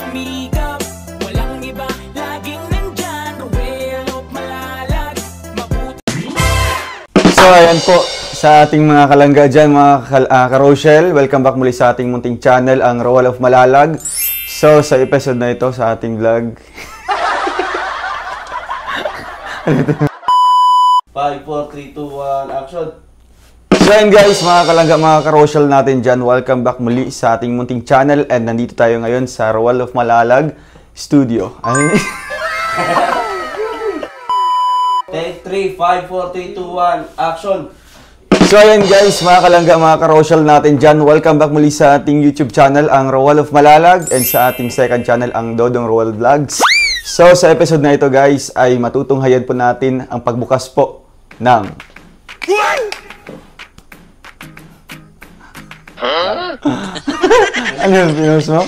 sumikap, walang iba, laging nandyan, Roel of Malalag, mabuti. So ayan po sa ating mga kalangga dyan, mga ka-Rochelle, welcome back muli sa ating munting channel, ang Roel of Malalag. So sa episode na ito, sa ating vlog 5, 4, 3, 2, 1, action! So ayan guys, mga kalangga, mga ka-Rochelle natin dyan, welcome back muli sa ating munting channel. And nandito tayo ngayon sa Roel of Malalag Studio. Take 3, 5, 4, 3, 2, 1, action! So ayan guys, mga kalangga, mga ka-Rochelle natin dyan, welcome back muli sa ating YouTube channel, ang Roel of Malalag, and sa ating second channel, ang Dodong Roel Vlogs. So sa episode na ito guys, ay matutunghayan po natin ang pagbukas po ng ano yung pinos mo?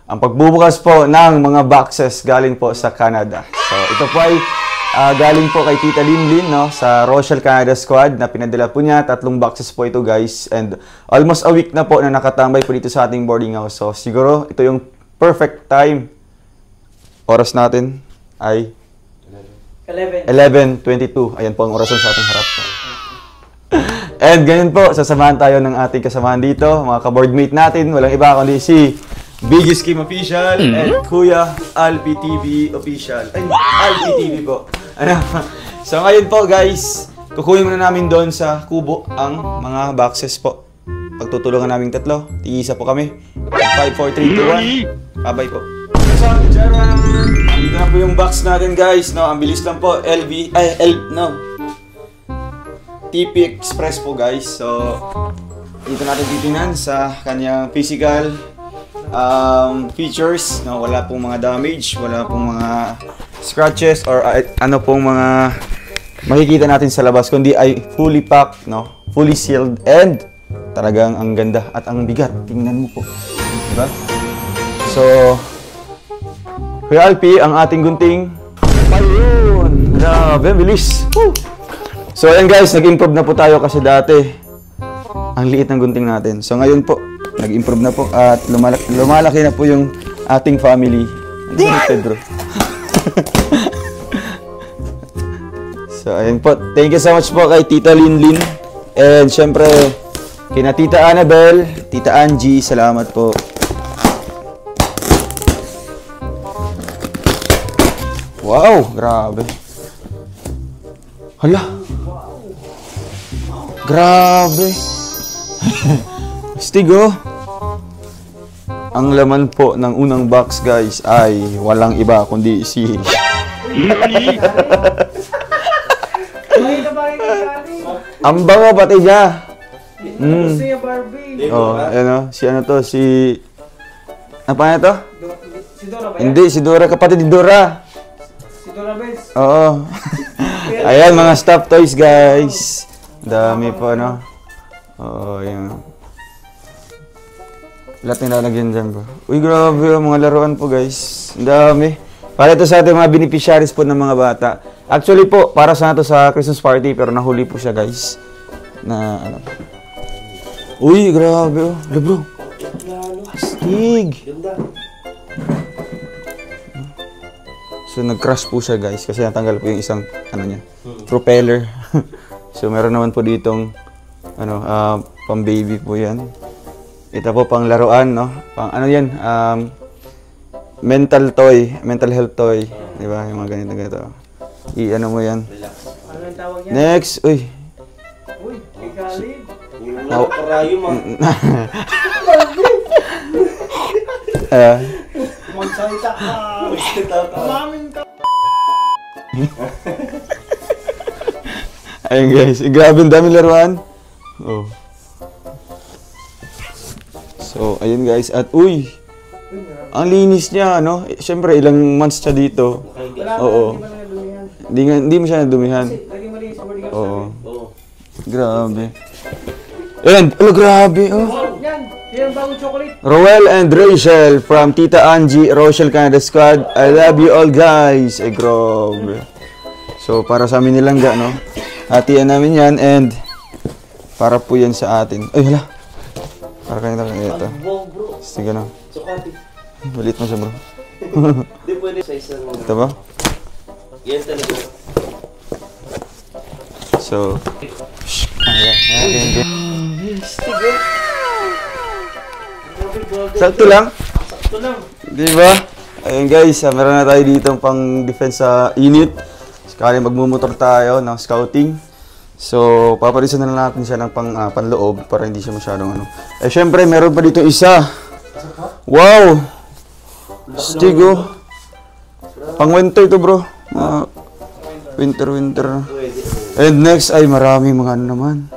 Ang pagbubukas po ng mga boxes galing po sa Canada. So ito po ay galing po kay Tita Linlin, no, sa Rochelle Canada Squad, na pinadala po niya. 3 boxes po ito guys, and almost a week na po na nakatambay po dito sa ating boarding house. So siguro ito yung perfect time. Oras natin ay 11:22. Ayan po ang orasan sa ating harap po. And ganyan po, sasamahan tayo ng ating kasamahan dito, mga ka-boardmate natin. Walang iba kundi si Biggie Skim Official and Kuya Alpi TV Official. Ay, Alpi TV po. Ano? So ngayon po guys, kukunin muna namin doon sa kubo ang mga boxes po. Pagtutulungan naming tatlo, tiisa po kami. 5, 4, 3, 2, 1. Bye po. So, charan! Dito na po yung box natin guys. No, ang bilis lang po. TP Express po guys. So, dito natin titingnan sa kanyang physical features. No, wala pong mga damage, wala pong mga scratches or ano pong mga makikita natin sa labas, kundi ay fully packed, no, fully sealed, and talagang ang ganda at ang bigat. Tingnan mo po, diba? So, Kuya Alpi, ang ating gunting. Ayun! Grabe, bilis! Woo! So ayan guys, nag-improve na po tayo kasi dati ang liit ng gunting natin. So ngayon po, nag-improve na po at lumalaki na po yung ating family. Pedro. So ayan po, thank you so much po kay Tita Linlin. And syempre, kina Tita Annabel, Tita Angie, salamat po. Wow, grabe. Hala. Grabe. Stigo. Ang laman po ng unang box guys ay walang iba kundi si ang bango pati niya. Oh, ano, si ano to, si apa na to? Si Dora ba yan? Hindi, si Dora, kapatid ni Dora. Si Dora Bez. Oo. Ayan, mga stuffed toys guys. Dami po, no? Oo, yan. Lahat nilalagyan dyan po. Uy, grabe, mga laruan po guys. Ang dami. Para ito sa ating mga beneficiaries po ng mga bata. Actually po, para sa nato sa Christmas party, pero nahuli po siya guys. Na, ano. Uy, grabe, oh. Hala bro. Astig. So, nag-crash po siya guys kasi natanggal po yung isang, ano niya, propeller. So, meron naman po ditong, ano, pang-baby po yan. Ito po pang laruan, no? Pang, ano yan, mental toy, mental health toy. Di ba? Yung mga ganito. I-ano mo yan. Ano yung tawag yan? Next, uy. Uy, ikalib. Parayo mo. Magsalita ka. Umamin ka. Ayun guys, grabe ang daming laruan. Oh. So, ayun guys, at uy, ang linis niya, no? Siyempre, ilang months siya dito. Oo. Hindi mo siya nadumihan. Laging malinis sa boarding house. Oo. Grabe. Ayan, oh, grabe, oh. Yan, yan ang bagong chocolate. Roel and Rachel from Tita Angie, Rochelle Canada Squad. I love you all guys. Ay, grabe. So, para sa amin nilangga, no? Hatian namin yan and para po yan sa atin. Ay, hala. Para kanina kaya ito. Wow, bro. Sige na. Sukati. Balit mo siya, bro. Hindi pwede sa isang mo. Ito ba? Yan talaga. So, ayan. Sakto lang. Sakto lang. Di ba? Ayun guys, meron na tayo dito pang defense sa unit. Sakali magmumotor tayo ng scouting. So, papalisan na lang natin siya ng panloob para hindi siya masyadong ano. Eh, syempre, meron pa dito isa. Wow! Stigo. Pang winter to, bro. Winter. And next ay marami mga ano naman.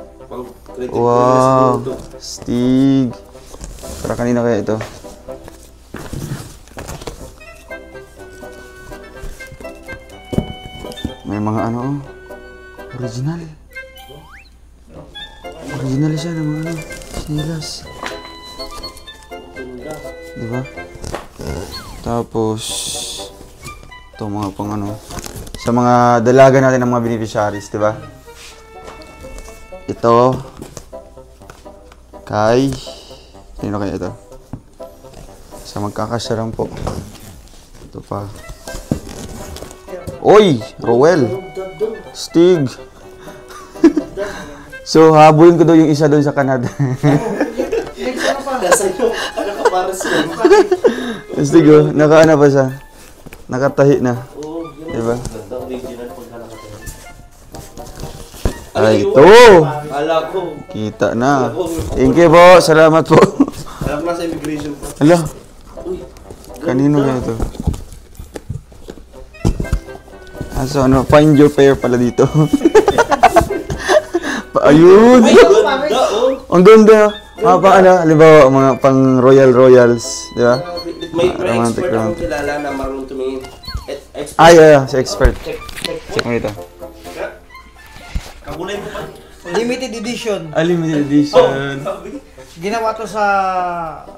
Wow! Stig. Para kanina kaya ito. May mga ano, original. Original siya ng mga ano, sinilas. Diba? Tapos, ito mga pang ano, sa mga dalaga natin ng mga beneficiaries, diba? Ito, kay, sino kaya ito? Sa magkakasya lang po. Ito pa. Oy! Rowell! Stig! So, habulin ko daw yung isa doon sa Canada. Nasa iyo. Ano ka para siya? Stig, oh. Nakaana pa siya. Nakatahi na. Oo, yun. Diba? Ganda original pagka nakatayo. Ay, ito! Kala ko. Kita na. Thank you po. Salamat po. Alam ko nasa immigration po. Hala. Kanino na ito? So, ano, find your pair pala dito. Ayun! Ganda, oh. Ang ganda! Mga pang ano, halimbawa, mga pang royals, di ba? May Romantic, expert akong romantic. kilala na marunong tumingin. Expert. Ay, si expert. Check. Check mo ito. Kabulay mo pa. Limited edition. Limited edition. Ginawa to sa,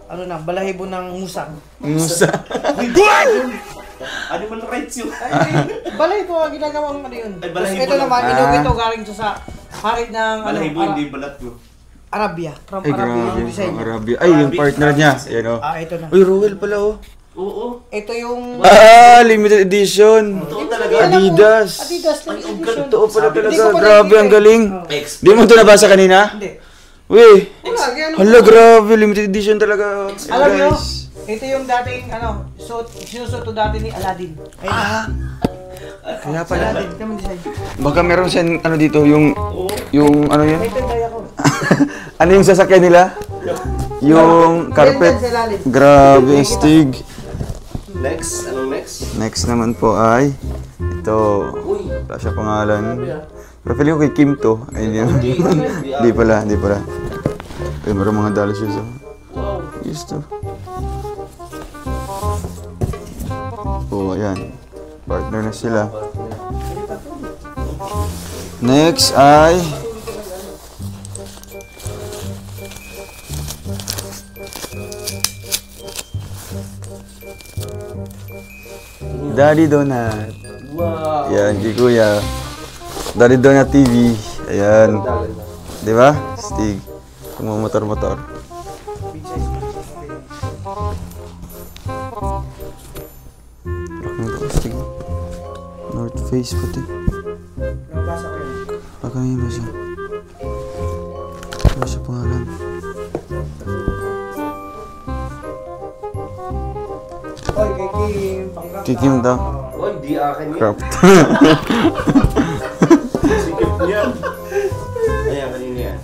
ano na, balahibo ng musang. Musa. Ano man rights yun? Balahibo ang ginagawang ano yun. Ay, balahibo Ito naman, lang. inog ito galing to sa parid ng Balahibo, hindi balat mo. Arabia. From Ay, Arabia grabe. yung design. Ang Arabia. Ay, yung partner niya. Yan, oh. Ito na. Uy, Rowell pala, oh. Oo. Ito yung... Limited edition. Totoo talaga. Adidas. Adidas limited edition. Totoo pala Sabi, talaga. hindi ko pa Grabe, nakikita ang galing. Expert. Di mo ito nabasa kanina? Hindi. Uy. Wala, yan. Hala, grabe. Limited edition talaga. Alam nyo, Guys. ito yung dating, sinusuot to dati ni Aladdin. Kaya pala. Aladdin, kami design. Baka meron siyang ano dito, yung ano yun? Ito yung daya ko. Ano yung sasakyan nila? Yung carpet. Yan sa ilalim. Grabe, Stig. Next. Anong next? Next naman po ay ito. Uy. Wala siya pangalan. Pero feeling ko kay Kim to. Ayun yun. Hindi pala. Ay, meron mga dollar shoes. Oh. Wow. Yes to. Oh, ayan. Partner na sila. Next ay Daddy Donut. Wow. Yan, kay Kuya. Daddy Donut TV. Ayan. Di ba? Stig. Kumamotor-motor. Stig. North Face puti. Nabasa ko yun. Pagkain ba siya? Ano siya pangalan? Oy, kay Kim. Pangrap Kikim daw. Oh, hindi akin yun. Crap. Sikip niya. Ayan, kanina yan.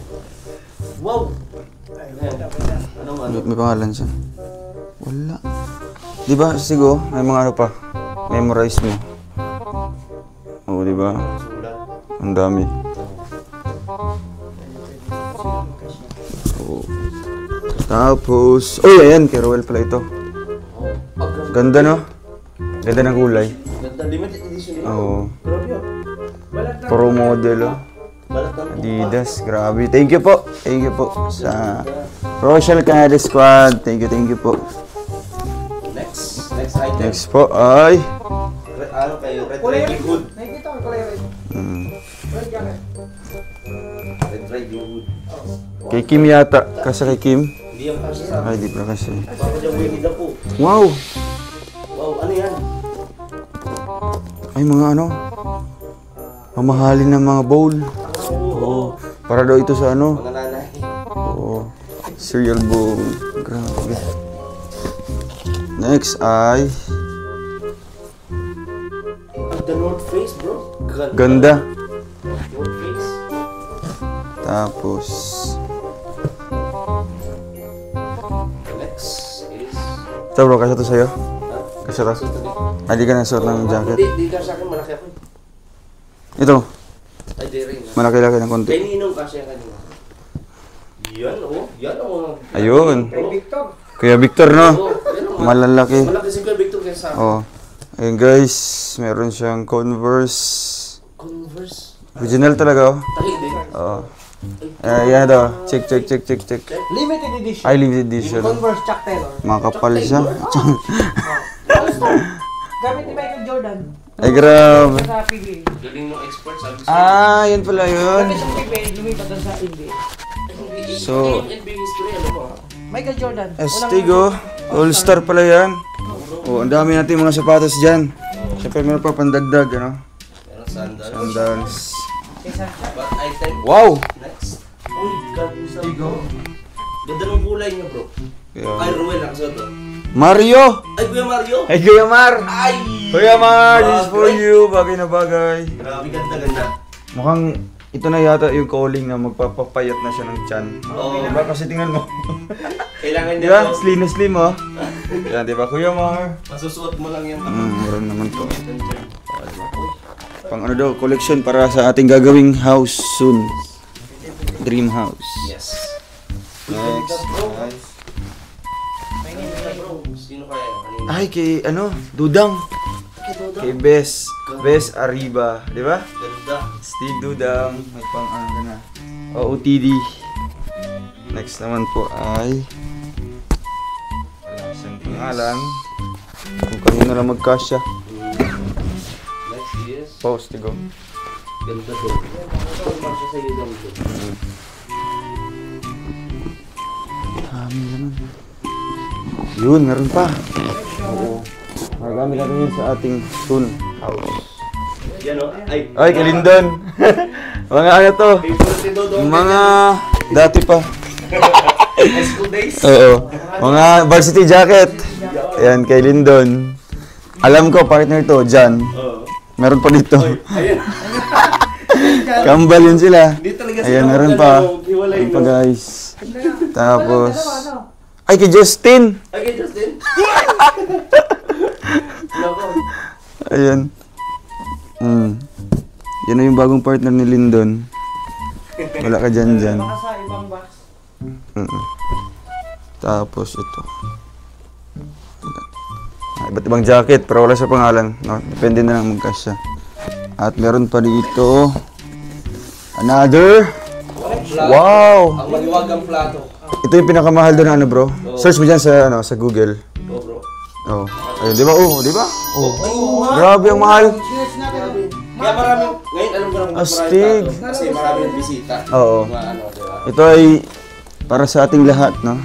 Wow. Ayan. Anong ano? May pangalan siya. Wala. Di ba, Sigo? May mga ano pa. Memorize mo. Oo, di ba? Sulat. Ang dami. Oo. Tapos, oh, ayan, kay Rowell pala ito. Oh, ang Ganda, no? Ganda ng kulay. ganda. Limited edition yun. Oo. Grabe yun. Pro model, oh. Balat ng Adidas, grabe. Thank you po. Thank you po sa Rochelle Canada Squad. Thank you po. Next item. Next po ay Ano kayo? Red Kulay Riding red. Hood. Nakikita ko kulay red. Red jacket. Red Riding Hood. kay Kim yata. Kasi kay Kim. Hindi Hindi yung kasi sa Ay, di pa kasi. Papa Joe Winnie the Pooh. Wow! Wow, ano yan? Ay, mga ano? Mamahalin ng mga bowl. Oo. Para daw ito sa ano? Mga nanay. Oo. Cereal bowl. Grabe. Next ay... The North Face, bro. Ganda. North Face. Tapos... Next is... Ito bro, kasya to sa'yo? Kasya to? So, Ay, di ka na suot ng jacket. Hindi ka sa akin, malaki ako. Ito, Ay, di rin. malaki-laki ng konti. Kay Ninong kasi yan kanina. Yan, oh. Yan, oh. Ayun. Kay Victor. Kuya Victor, no? Oh, yan, oh. Malalaki. Malaki si Kuya Victor kaysa akin. Oh. Ayun guys, meron siyang Converse. Converse. Original talaga, oh. Tahi din. Oo. Yan daw. Check. Limited edition. Ay, limited edition. Converse Chuck Taylor. Makapal siya. Gamit ni Michael Jordan. Ay, grabe. Sa PBA. Galing ng expert, sabi ko. Ah, yun pala yun. Gamit sa PBA, lumipat doon sa NBA. So- NBA history, ano mo? Michael Jordan. Estigo. All-star pala yan. Oh, ang dami natin mga sapatos dyan. Siyempre meron pa pandagdag, ano? Meron sandals. Sandals. But I think Wow! next. Uy, ganda sa ganda ng kulay niya, bro. Ay, Yeah. Ruel, nakasuot to. Mario! Ay, Kuya Mario! Hey, Kuya Mar! Ay! Kuya Mar, this is for Bagay. you. Bagay na bagay. Grabe, ganda. Mukhang ito na yata yung calling na magpapapayat na siya ng tiyan. Oo. Diba? Kasi tingnan mo. Kailangan Di niya ba? to. Slim na slim, oh. Yan, di ba? Kuya Mar. Masusuot mo lang yan. Meron naman po. Pang ano daw, collection para sa ating gagawing house soon. Dream house. Yes. Next. Bro, sino kaya? Kanina? Ay, kay ano, Dudang. Kay Bes. Bes Arriba. Di ba? Ganda. Steve Dudang. May pang ano na. OOTD. Next naman po ay... Wala siyang pangalan. Kung kanino lang magkasya. Next is... Post, go. Ganda to. Masya sa iyo lang to. Dami naman. Yun, meron pa. Oo. Magamit natin yun sa ating soon house. Yan o. Ay. Ay, kay Lindon. Mga ano to? Favorite ni Dodo. Mga dati pa. High school days. Oo. Mga varsity jacket. Ayan, kay Lindon. Alam ko, partner to, Jan. Oo. Meron pa dito. Ayun. Kambal yun sila. Hindi talaga Ayan, sila meron magkano, pa. hiwalay, Meron pa no? guys. Tapos... Ano? Ay, kay Justin! Ay, kay Justin. Loko. Ayan. Yan na yung bagong partner ni Lindon. Wala ka dyan. Baka sa ibang box. Tapos ito. Iba't ibang jacket, pero wala sa pangalan. No? Depende na lang magkasya. At meron pa dito. Another. Wow! Ang maliwagang plato. Ito yung pinakamahal doon, ano bro? Search mo dyan sa, ano, sa Google. Oh, bro. Oh. Ayun, di ba? Oh, di ba? Oh. Grabe ang mahal. Cheers natin. Kaya maraming, ngayon alam ko na kung ba't Astig. maraming plato. Kasi maraming bisita. Oo. Mga ano, di ba? Ito ay para sa ating lahat, no?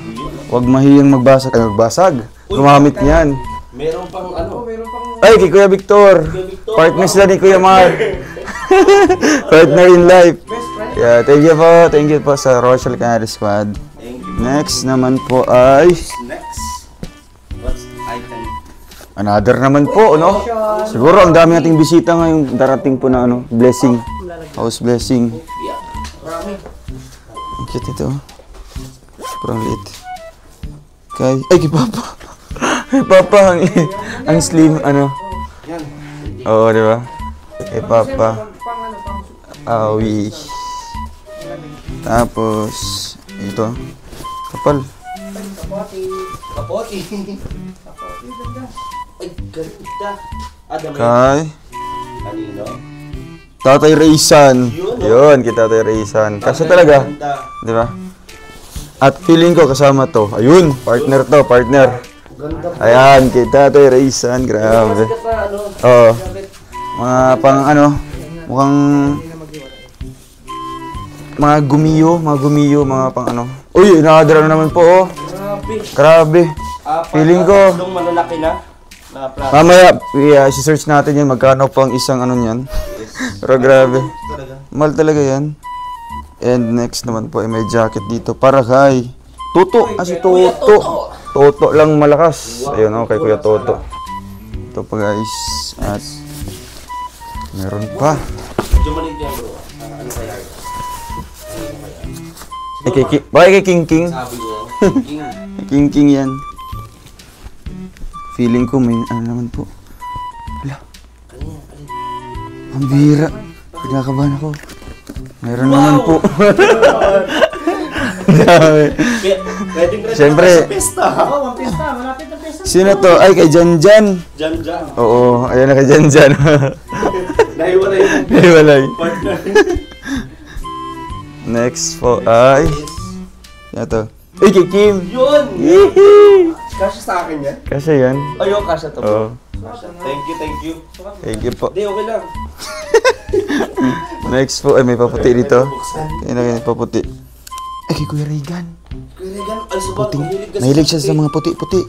Huwag mahiyang magbasag. Ay, magbasag. Gumamit niyan. Meron pang ano. Meron pang Ay, kay Kuya Victor. Victor. Partner sila ni Kuya Mar. Partner in life. best friend. Yeah, thank you po. Thank you po sa Rochelle Canary Squad. Thank you. Next naman po ay Next. What's item? another naman po, no? Siguro ang dami nating bisita ngayong darating po na ano, blessing. House blessing. Yeah. Marami. Ang cute ito. Sobrang liit. Kay Papa. Kay Papa, ang slim, ano. Yan. Oo, di ba? Kay Papa. Pang ano, pang Awi. Tapos, ito. Kapal. kapati. Kapoti. Ay, ganda. Adam. Kay Kanino? Tatay Raisan. Yun, Yun, kay Tatay Raisan. Kasi talaga, Ganda. di ba? At feeling ko kasama to. Ayun, partner to, partner. Ganda. Ayan, kay Tatay Raisan. Grabe. Kasi ka ano. Oo. Mga pang ano, mukhang mga gumiyo, mga pang ano. Uy, nakadara na naman po, oh. Grabe. Feeling ko, Tatlong malalaki na. Na plato. mamaya, isi-search natin yan, magkano po ang isang ano niyan. Pero grabe. Talaga. Mahal talaga yan. And next naman po ay may jacket dito para kay Toto. Si Toto. Toto lang malakas. Ayun o, kay Kuya Toto. Ito pa guys. At meron pa. Medyo maliit yan bro. Ano kaya? Bakit kay King King? Sabi ko. King King yan. Feeling ko may ano naman po. Wala. Ang bira. Kinakabahan ako. Meron naman po. Dami. Pwedeng rin Siyempre. sa pesta. Oh, ang pista. Malapit ang pista. Sino to? Ay, kay Janjan. Diyan. Oo, ayan na kay Janjan. Nahiwalay yung Hiwalay. partner. Next po ay... Ito. Ay, kay Kim. Yun! Yee! Kasya sa akin yan. Kasi yan. Ayun, kasya to. Oo. Kasya. Thank you. Thank you po. Hindi, okay lang. Next po ay may paputi dito. Buksan. Ayan na paputi. Ay, kay Kuya Regan. Kuya Regan, ay sabag, mahilig kasi Mahilig siya sa mga puti-puti.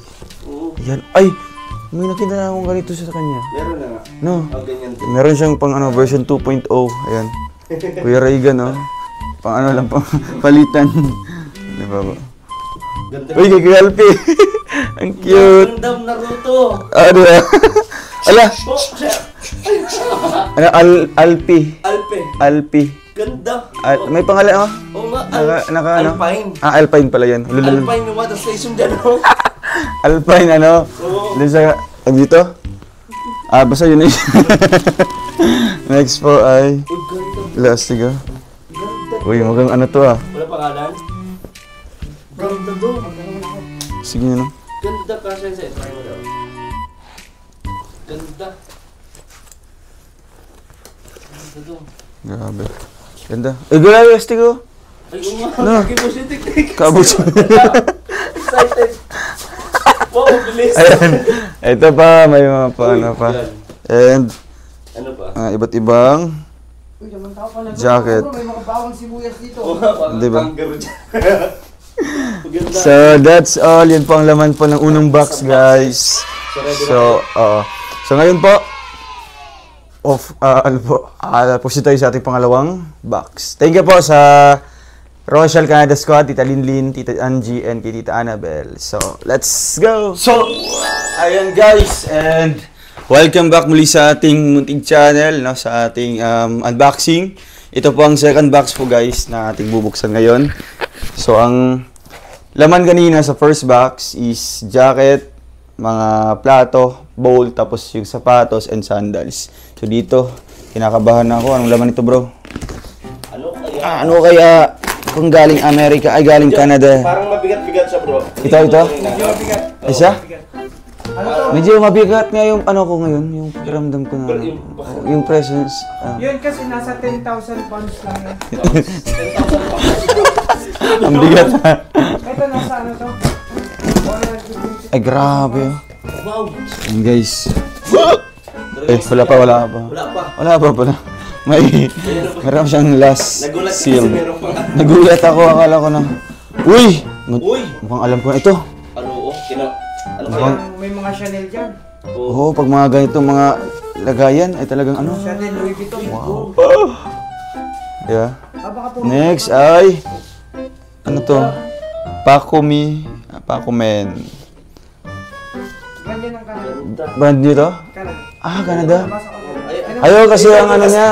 Oo. Yan. Ay! May nakita na akong ganito sa kanya. Meron na nga. No. Oh, ganyan din. Meron siyang pang ano, version 2.0. Ayan. Kuya Regan, oh. Pang ano lang, pang palitan. Di ba ba? Ganda. Uy, kay Kuya Alpi. Ang cute. Gandang Naruto. Ano ba? Ala! Oh, siya. Ano, Alpi. Alpi. Ganda. May pangalan, oh. Oo nga, Ano? Alpine. Alpine pala yan. Lululun. Alpine yung water station dyan, oh. Alpine, ano? Oo. Doon sa, dito? Basta yun eh. Next po ay, Uy, ganda. lastig, oh. Ganda. Uy, mukhang ano to, ah. Wala pangalan? Ganda doon. Sige, ano? Ganda kasi sa try mo daw. Ganda. Ganda doon. Grabe. Ganda. Eh, grabe, lastig, oh. Ay, oo nga. No. Kibusitik. Kabut. Excited. Wow, bilis. Ayan. Ito pa, may mga pa, ano pa. Yan. And, Ano pa? iba't ibang Uy, naman tao pala. jacket. Bro, may mga bawang sibuyas dito. Oo nga, parang Di ba? kangaroo dyan. Ganda. So, that's all. Yan po ang laman po ng unang box, guys. So, so ngayon po, pusi tayo sa ating pangalawang box. Thank you po sa Rochelle Canada Squad, Tita Linlin, Tita Angie, and kay Tita Annabelle. So, let's go! So, ayan guys, and welcome back muli sa ating munting channel, no, sa ating unboxing. Ito po ang second box po guys na ating bubuksan ngayon. So, ang laman kanina sa first box is jacket, mga plato, bowl, tapos yung sapatos and sandals. So dito, kinakabahan na ako. Anong laman ito, bro? Ano kaya kung galing Amerika, ay galing Canada? Parang mabigat-bigat siya, bro. Ito? Medyo mabigat. Isa? Ano to? Medyo mabigat nga yung ano ko ngayon, yung pakiramdam ko na yung presence. Yun kasi nasa 10,000 pounds lang yan. Ang bigat. Ito nasa ano to? Ay, grabe. Wow. Ayan, guys. Wala pa. Wala pa pala. Meron siyang last Nagulat kasi seal. meron pa nga. Nagulat ako, akala ko na. Uy! Uy! Mukhang alam ko na ito. Ano, ano kaya? Mukhang, May mga Chanel dyan. oo, pag mga ganito mga lagayan, ay talagang ano. Chanel, Louis Vuitton. Wow. Yeah. Baka po. Next ay, ano to? Paco Men. Ganyan ang Canada. Brand new to? Canada. Ah, Canada. Basa ko. Ayaw kasi ang ano niya.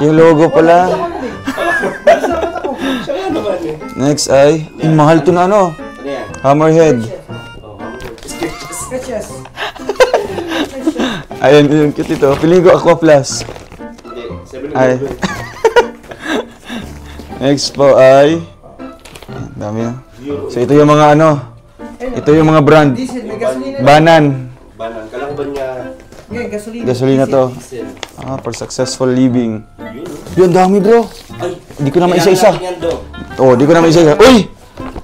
Yung logo pala. Siya nga naman eh. Next ay, mahal to na ano. Ano yan? Hammerhead. Oh, Sketches. Sketches. Ayun, yung cute ito. Piling ko Aqua Plus. Hindi, Ay. 7-Eleven. Next po ay, ayan, dami na. So ito yung mga ano. Ito yung mga brand. Diesel, may gasolina. Banan. Banan. Kala ko ba niya Ngayon, gasolina. Gasolina to. diesel? For successful living. Yun. Yun, dami bro. Ay, Hindi ko naman isa-isa. kailangan yan, do. Oh, di ko naman isa-isa. Uy!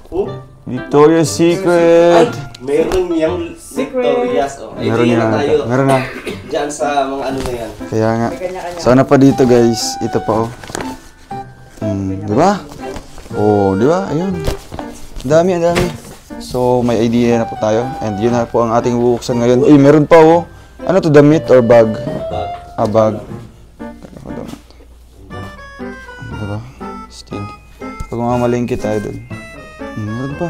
Oh, Victoria's ay, Secret. meron niyang Secret. Victorias. Oh, ay, Meron tingnan na. tayo. Meron na. Diyan sa mga ano na yan. Kaya nga. May kanya-kanya. Sana pa dito guys. Ito pa oh. Di ba? Oh, di ba? Ayun. Ang dami, ang dami. So, may idea na po tayo. And yun na po ang ating bubuksan ngayon. Uy, meron pa oh. Ano to, damit or bag? Bag. Ah, bag. Diba? Stig. Pag mamalingki tayo dun. Meron pa.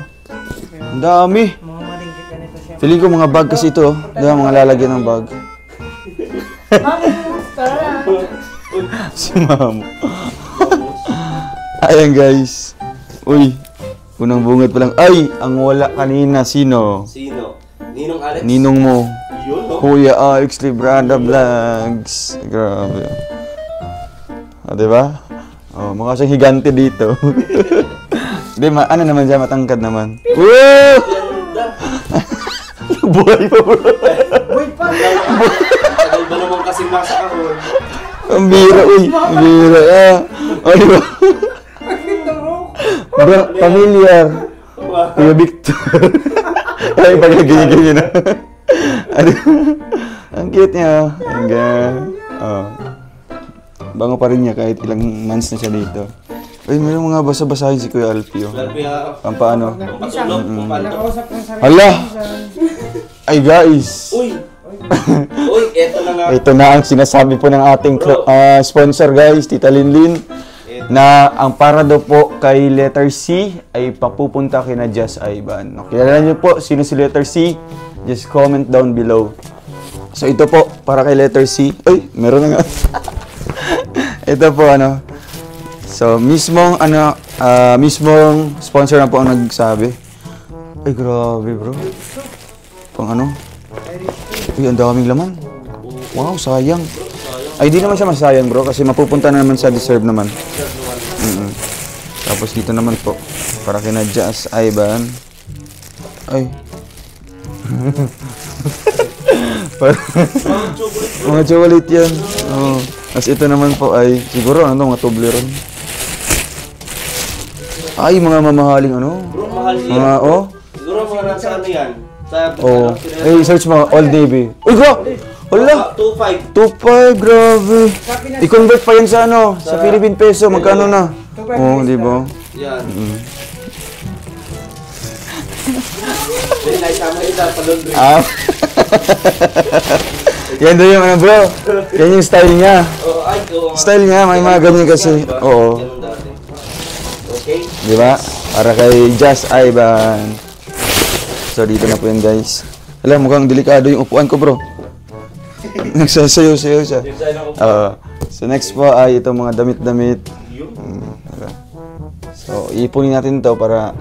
Ang dami. Mga malingkit yan ito siya. Feeling ko mga bag kasi ito. Diba, mga lalagyan ng bag. Tara. Si ma'am. Ayan guys. Uy, unang bungad pa lang. Ay, ang wala kanina. Sino? Sino? Ninong Alex? Ninong mo. Yun, no? Kuya Alex Libranda Vlogs. Grabe. Ah, diba? Oh, mukha siyang higante dito. Di, ano naman siya, matangkad naman. Woo! Ganda. Buhay pa bro. Wait pa. Tagal ba naman kasi nasa kahon? Ang bira, uy. Ang bira, ah. O, diba? Bro, familiar. Kuya Victor. Ay, pag-ganyan na. Ano? Ang cute niya. Hanggang. Oh. Bango pa rin niya kahit ilang months na siya dito. Ay, mayroong mga basa-basahin si Kuya Alfio. Pampaano? Pampatulog, pampatulog. Nakausap ng sarili. Hala! Ay, guys! Uy! Uy, eto na nga. Ito na ang sinasabi po ng ating sponsor, guys, Tita Linlin. Na ang para daw po kay letter C ay papupunta kina Just Ivan. Kilala niyo po sino si letter C? Just comment down below. So ito po para kay letter C. Ay, meron na nga. Ito po ano. So mismong mismong sponsor na po ang nagsabi. Ay, grabe, bro. Pang ano? Uy, ang daming laman. Wow, sayang. Ay, di naman siya masayang, bro, kasi mapupunta na naman sa deserve naman. Tapos dito naman po, para kina Just Ivan. Ay. Mga chocolate yan. Oh. Tapos ito naman po ay, siguro ano, mga Toblerone. Ay, mga mamahaling ano. Bro, mahal siya. Mga, oh. Siguro mga nasa ano yan? Sa, Oh. Ay, search mo, Old Navy. Uy, bro! Wala! 2.5. 2.5, grabe. I-convert pa yan sa ano, sa Philippine peso, magkano na? Oo, di ba? Yan. Then, naisama ita, palundri. Ah. Yan daw yung ano, bro. Yan yung style niya. Oh, ay, oo nga. Style niya, may mga ganyan kasi. Oo. Ganun dati. Okay? Di ba? Para kay Just Ivan. So, dito na po yan, guys. Alam, mukhang delikado yung upuan ko, bro. Nagsasayaw-sayaw siya. So, next po ay itong mga damit-damit. Diba? So, iipunin natin to para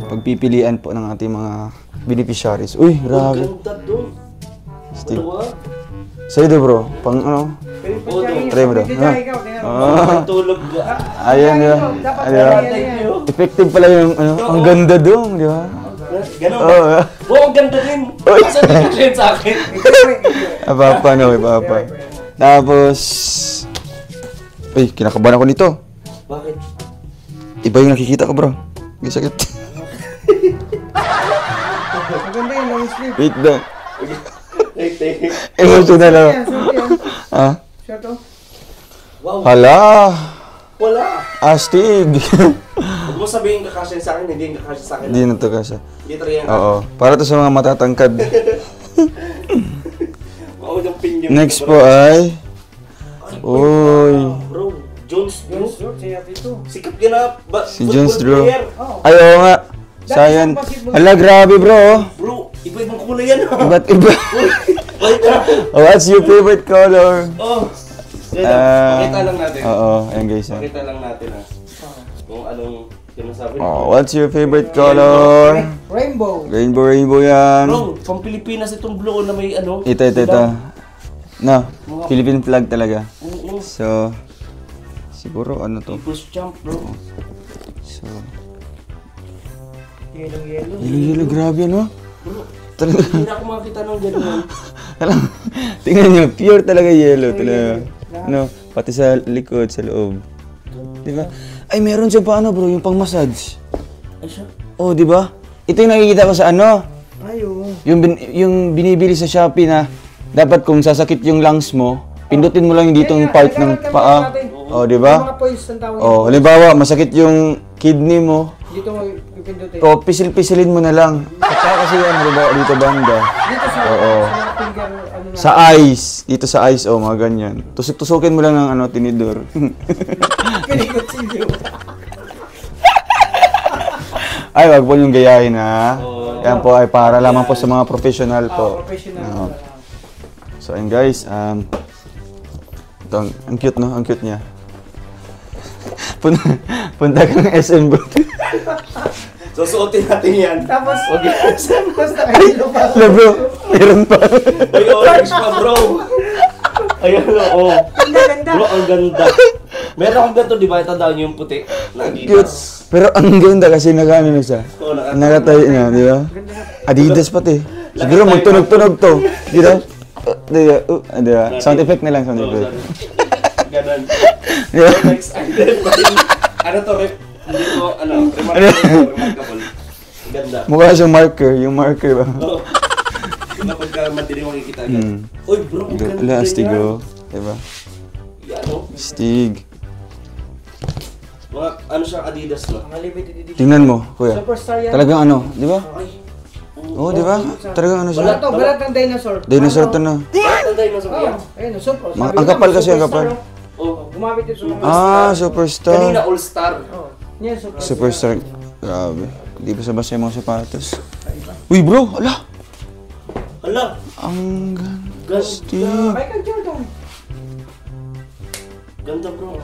pagpipilian po ng ating mga beneficiaries. Uy, grabe. Ganda doon. Steve. Ano ba? Sa'yo daw, bro. Pang ano? Try mo daw. Ha? May tulog ba? Ayan, di ba? Ayan. Effective pala yung ano. Ang ganda doon, di ba? Ganun Oo. ba? Oo, ang ganda din. Asa na sa akin? Papa, no, papa. Tapos, uy, kinakabahan ako nito. Bakit? Iba yung nakikita ko, bro. May sakit. Maganda yun, long sleeve. Wait lang. Take. Emotional ako. Yan, suot yan. Ha? Short oh. Wow. Hala! Wala. Astig! Huwag mo sabihin kakasya sa akin, hindi yung kakasya sa akin. Hindi na to kasi. Hindi try yan. Oo. Para to sa mga matatangkad. Maunang pinyo. Next po ay... Uy. Bro, Jones Drew. Short, siya ito. Sikat ka na. Si Jones Drew. Oh. Ay, oo nga. Sayan. Hala, grabe, bro. Bro, iba-ibang kulay yan. Iba't iba. Wait na. Oh, what's your favorite color? Oh. Pakita lang natin. Oo, ayan guys. Pakita lang natin ha. Kung anong sinasabi. Oh, what's your favorite color? Rainbow. Rainbow yan. Bro, pang Pilipinas itong blue na may ano. Ito. No, Philippine flag talaga. So, siguro ano to? People's Champ, bro. So, Yellow. yellow, grabe ano? Bro, Talaga. hindi na ako makakita ng gano'n. Alam, tingnan nyo, pure talaga yellow talaga. No, pati sa likod, sa loob. Di ba? Ay, meron siya pa ano bro, yung pang massage. Ay siya? Oh, di ba? Ito yung nakikita ko sa ano, Ayo. yung binibili sa Shopee na dapat kung sasakit yung lungs mo, pindutin mo lang yung ditong part ng paa. Oh, di ba? Mga poise ang tawag. Oh, halimbawa, masakit yung kidney mo. Dito mo Pipindutin. O, pisil-pisilin mo na lang. Saka kasi yan, diba, dito banda. Dito sa, Oo. sa finger, ano na. Sa ice. Dito sa ice, oh, mga ganyan. Tusok-tusukin mo lang ng ano, tinidor. Kinikutsilyo. Ay, wag po yung gayahin, ha? Yan po ay para lamang po sa mga professional po. Professional. Oo. So, ayun guys, ito, ang cute, no? Ang cute niya. Punta ka ng SM bro. Susuotin natin yan. Tapos, tapos nakahilo pa. Hello bro, meron pa. May orange pa, bro. Ayan, oo. Ganda. Bro, ang ganda. Meron akong ganito, di ba? Tandaan niyo yung puti. Cute. Pero ang ganda kasi nag-ano na siya. Oo, Nakatayo niya, di ba? Adidas pati. Siguro magtunog-tunog to. Di ba? Di ba? Sound effect na lang, sound effect. Ganon. Di ba? Next item. Ano to, hindi ko, remarkable. Ang ganda. Mukha siyang marker, yung marker ba? Oo. Kapag ka madilim makikita agad. Uy, bro, ang ganda Wala, yan. astig oh. Di ba? Yan, oh. Astig. Mga, ano siya, Adidas, no? Mga limited edition. Tingnan mo, kuya. Superstar yan. Talagang ano, di ba? Ay. Oo, di ba? Talagang ano Wala siya. to, balat ng dinosaur. Dinosaur to na. Tandaan mo sa Oo, kuya. ayun, super. Ang kapal kasi, ang kapal. Oh. Gumamit ito sa mga... Ah, superstar. Kanina, all-star. Oo. Yan, super. Superstar. Grabe. Hindi pa sa basta yung mga sapatos. Uy bro, ala! Hala, Ang ganda. Astig. Michael Jordan. Ganda, bro.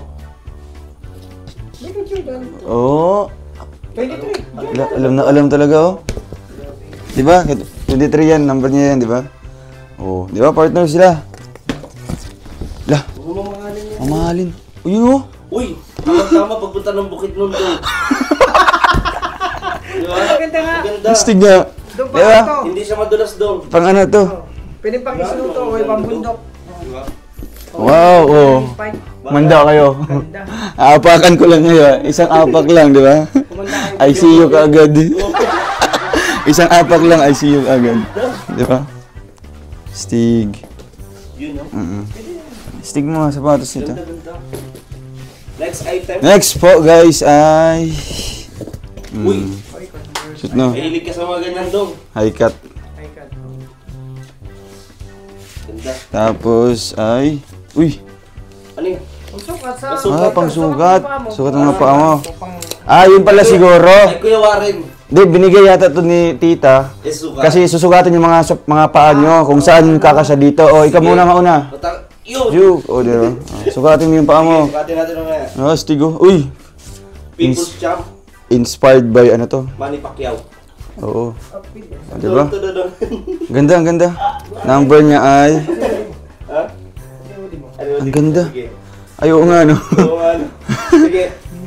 Michael Jordan. Oo. 23. Alam talaga oh. Di ba? 23 yan, number niya yan, di ba? Oh, di ba? Partner sila. Lah, Huwag mo mahalin yan. mamahalin. Uy, yun oh. Uy, tama pagpunta ng bukid nun to. Di ba? Ganda nga. Ganda. Astig nga. Doon pa Di ba? ito. Hindi siya madulas doon. Pang ano to? Pwede pang islo to, o ibang bundok. Di ba? Wow, oh. Spike. Manda kayo. Ganda. Aapakan ko lang ngayon. Isang apak lang, di ba? Kumanda kayo. I see you kaagad. Isang apak lang, I see you kaagad. Di ba? Stig. Yun, no? Stig mo nga sapatos nito. Ganda, ganda. Next item. Next po guys ay... Uy, Shoot no. mahilig ka sa mga ganyan dong. High cut. Ganda. Tapos ay... Uy! Ano yun? Sukat sa... Ah, pang sukat. Sukat ng mga paa mo. Pang... Ah, yun pala siguro. Ay, Kuya Warren. Di, binigay yata to ni tita. Suka. Kasi susugatin yung mga paa nyo kung saan kakasya dito. O, ikaw muna nga una. Yun! Ju, o di ba? Sukatin mo yung paa mo. Sukatin natin mamaya. Ah, stigo. Uy! People's Champ, Inspired by ano to? Manny Pacquiao. Oo. Di ba? Tududun. Ganda, ang ganda. Number niya ay... Ha? Ang ganda. Sige. Ay, oo nga, no? So, ano? Sige.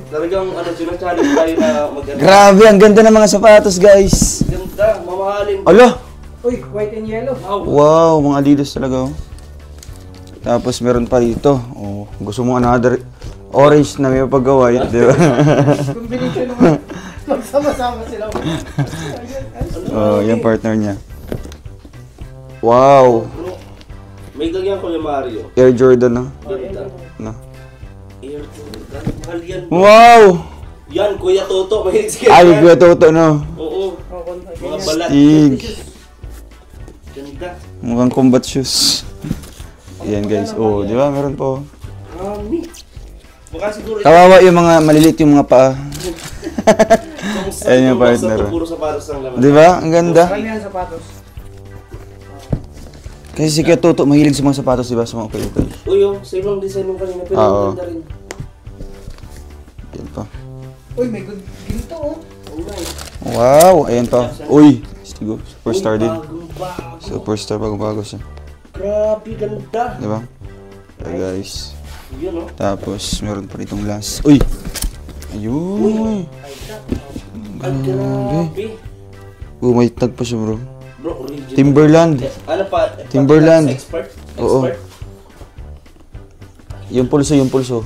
Talagang sinachallenge tayo na mag-ano. Grabe, ang ganda ng mga sapatos, guys. Ganda, mamahalin. Ala! Uy, white and yellow. Wow, mga Adidas talaga, oh. Tapos meron pa dito. Oh, gusto mo another orange na may paggawa, di ba? Combination naman. Magsama-sama sila. Oh, yung partner niya. Wow! May ganyan ko yung Mario. Air Jordan, no? Ganda. No. Air Jordan. Mahal yan. Wow! Yan, Kuya Toto. Mahilig si Ay, Kuya Toto, no? Oo. Mga balat. Stig. Ganda. Mukhang combat shoes. Yan, guys. Oh, di ba? Meron po. Mami. Baka siguro Kawawa yung mga maliliit yung mga paa. Ayun yung partner. Puro sapatos lang naman. Di ba? Ang ganda. Kanya sapatos. Kasi si Kuya Toto, mahilig sa mga sapatos, di ba? Sa mga kulitan. Uy, yung same lang design mo kanina. Pero Oo. ang ganda rin. Yan pa. Uy, may good ginto oh. Oo nga eh. Wow! Ayan pa. Uy! Stigo. Superstar din. Bagong-bago. Superstar, bagong-bago siya. Grabe, ganda. Di ba? Okay, guys. Yun, no? Tapos, meron pa ritong last. Uy! Ayun! Ang grabe. Oh, may tag pa siya, bro. Bro, original. Timberland. Ano pa? Timberland. Expert? Oo. Expert? Yung pulso, yung pulso.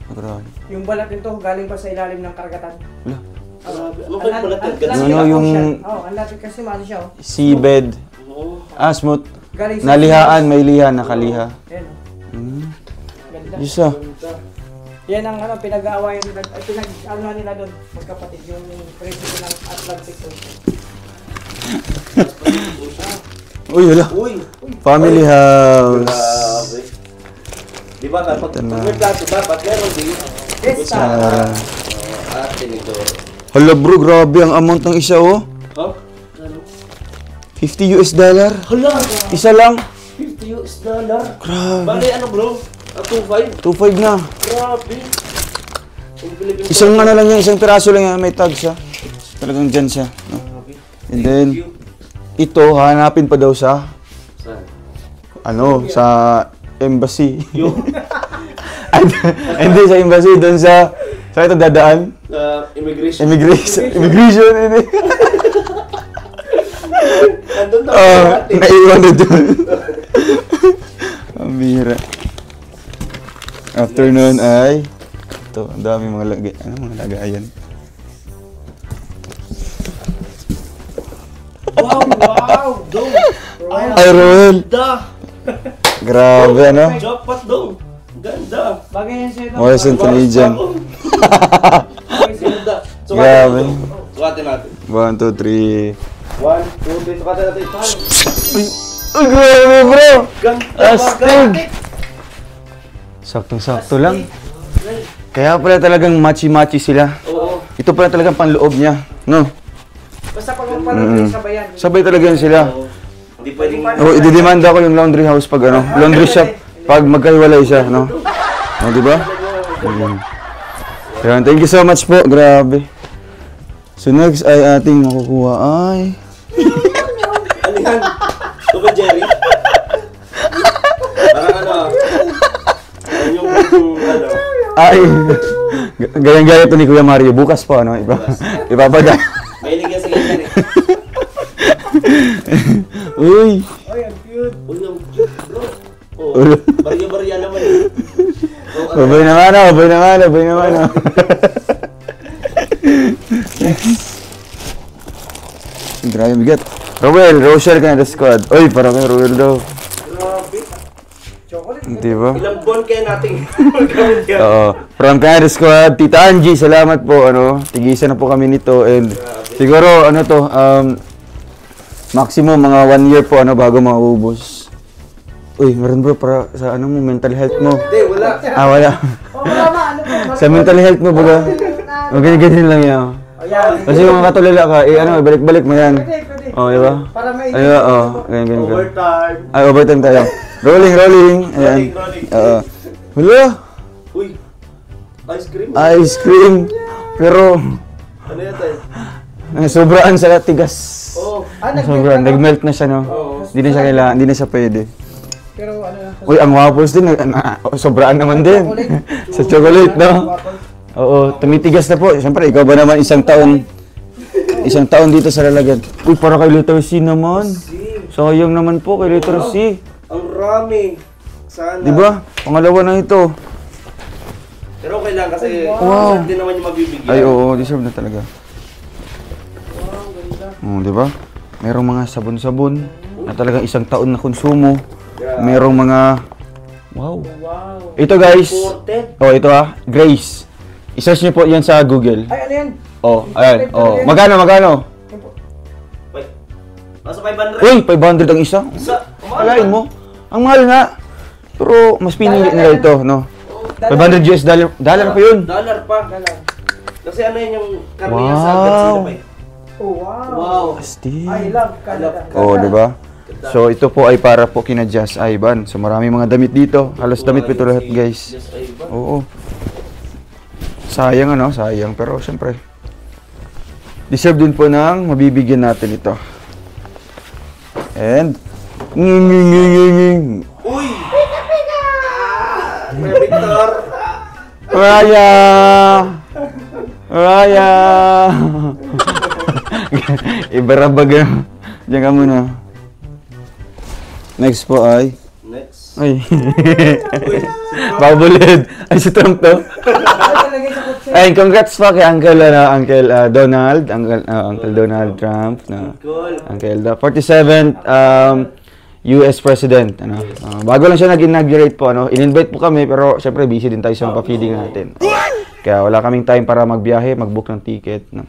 Grabe. Yung balat nito galing pa sa ilalim ng karagatan. Wala. Grabe. Ano pa yung balat yan? Ano, Ganda. yung- ang lapit kasi mali siya oh. Seabed. Oo. Ah, smooth. Galing sa... Nalihaan, may liha, nakaliha. Ayan oh. Hmm. Ganda. Diyos ah. Ganda. Yan ang ano, pinag-aawayan nila, pinag-ano nila doon, magkapatid, yung president ng Atlantic Ocean. Uy, wala. Uy! Family house. Grabe. Di ba, kapag may plato dapat meron din. Yes, Sara. At tinidor. Hala bro, grabe ang amount ng isa oh. Huh? $50. Hala! Isa lang. $50. Grabe. Bali, ano bro? 2.5? 2.5 na. Grabe. Yung Philippine Isang ano lang yan, isang piraso lang yan, may tag siya. Talagang dyan siya. No? And then, ito, hanapin pa daw sa, Saan? ano, sa embassy. Yung Hindi sa embassy, doon sa ito dadaan? immigration. Immigration, hindi. Nandun na natin. Naiwan na doon. Ang bihira. After nun ay, ito, ang dami mga lagay, mga lagayan. Wow! Dong! Ay, Roel! Ganda! Grabe, ano? Jackpot dong! Ganda! Bagay yan sa'yo. Western Canadian. Ganda! Grabe. Sukatin natin. 1, 2, 3. 1, 2, 3. Sukatin natin. Ay, grabe, bro! Ganda! Astig! Saktong-sakto lang. Kaya pala talagang machi-machi sila. Oo. Ito pala talagang panloob niya, no? Basta pag magpapalagay sabayan. Sabay talaga yan sila. Oo. Hindi pwedeng... Oh, ididemanda ko yung laundry house pag ano, laundry shop pag magkahiwalay siya, no? Oh, di ba? Kaya thank you so much po. Grabe. So next ay ating makukuha ay Ano yan? Ito ba, Jerry? Parang ano? Ano yung ano? ay gaya-gaya to ni Kuya Mario. Bukas po, ano? Ipapada. Mahilig yan sa ganyan eh. Uy! Oy, ang cute. Uy, ang cute bro. Oo. Barya-barya naman eh. Oo, ano? Abay naman, oh, abay naman, abay naman, oh. Grabe bigat. Rowel, Rochelle ka na the squad. Uy, parang kay Rowel daw. Grabe. Chocolate. Di ba? Ilang buwan kaya natin magkawin yan? Oo. From Canada Squad, Tita Angie, salamat po, ano. Tigisan na po kami nito and siguro, ano to, maximum mga 1 year po, ano, bago maubos. Uy, meron bro, para sa ano mo, mental health mo. Hindi, wala. Ah, wala. Oh, wala ma, ano po? Sa mental health mo, baga. Ganyan lang yan. Ayan. Kasi kung katulala ka, ano, balik-balik mo yan. Pwede. Oh, di ba? Para may Ay, oo. Ganyan. Overtime. Ay, overtime tayo. Rolling. Ayan. Rolling. Oo. Wala. Uy, ice cream. Ice cream. Pero, Ano yan tayo? sobraan sa tigas. Oo. Sobrang, nag-melt na siya, no? Oo. Hindi na siya kailangan, hindi na siya pwede. Pero ano lang. Uy, ang waffles din, sobraan naman din. Sa chocolate, no? Oo, tumitigas na po. Siyempre, ikaw ba naman isang taon dito sa lalagyan? Uy, para kay letter C naman. Sayang naman po kay letter C. Ang rami. Sana. Di ba? Pangalawa na ito. Pero okay lang kasi Wow. hindi naman yung mabibigyan. Ay, oo, deserve na talaga. Oo, di ba? Merong mga sabon-sabon na talagang isang taon na konsumo. Merong mga... Wow. Ito guys. Imported. Oh, ito Grace. I-search niyo po yan sa Google. Ay, ano yan? Oh, ayan. Oh, magkano? Wait. Nasa 500. Uy, 500 ang isa. Isa. Alain mo. Ang mahal nga. Pero mas pinili nila ito, no? 500 US dollar. Dollar pa yun. Dollar pa. Kasi ano yun yung karne niya sa Wow. Godzilla pa eh. Oh, wow. Wow. Asti. I love Canada. Oh, di ba? So, ito po ay para po kina Jazz Ivan. So, marami mga damit dito. Halos damit po ito lahat, guys. Just Ivan. Oo. Sayang, ano? Sayang. Pero, syempre, deserve din po ng mabibigyan natin ito. And, Uy! Kuya Victor! Raya! Raya! Ibarabag na. Diyan ka muna. Next po ay... Next. Ay. Uy! Babulid. Ay, si Trump to. Lagay sa kotse. Ay, congrats pa kay Uncle Donald Trump. No? Cool. Uncle, the 47th US President. Ano? Bago lang siya nag-inaugurate po. Ano? In-invite po kami, pero syempre busy din tayo sa mga pa-feeding natin. Kaya wala kaming time para magbiyahe, mag-book ng ticket. No?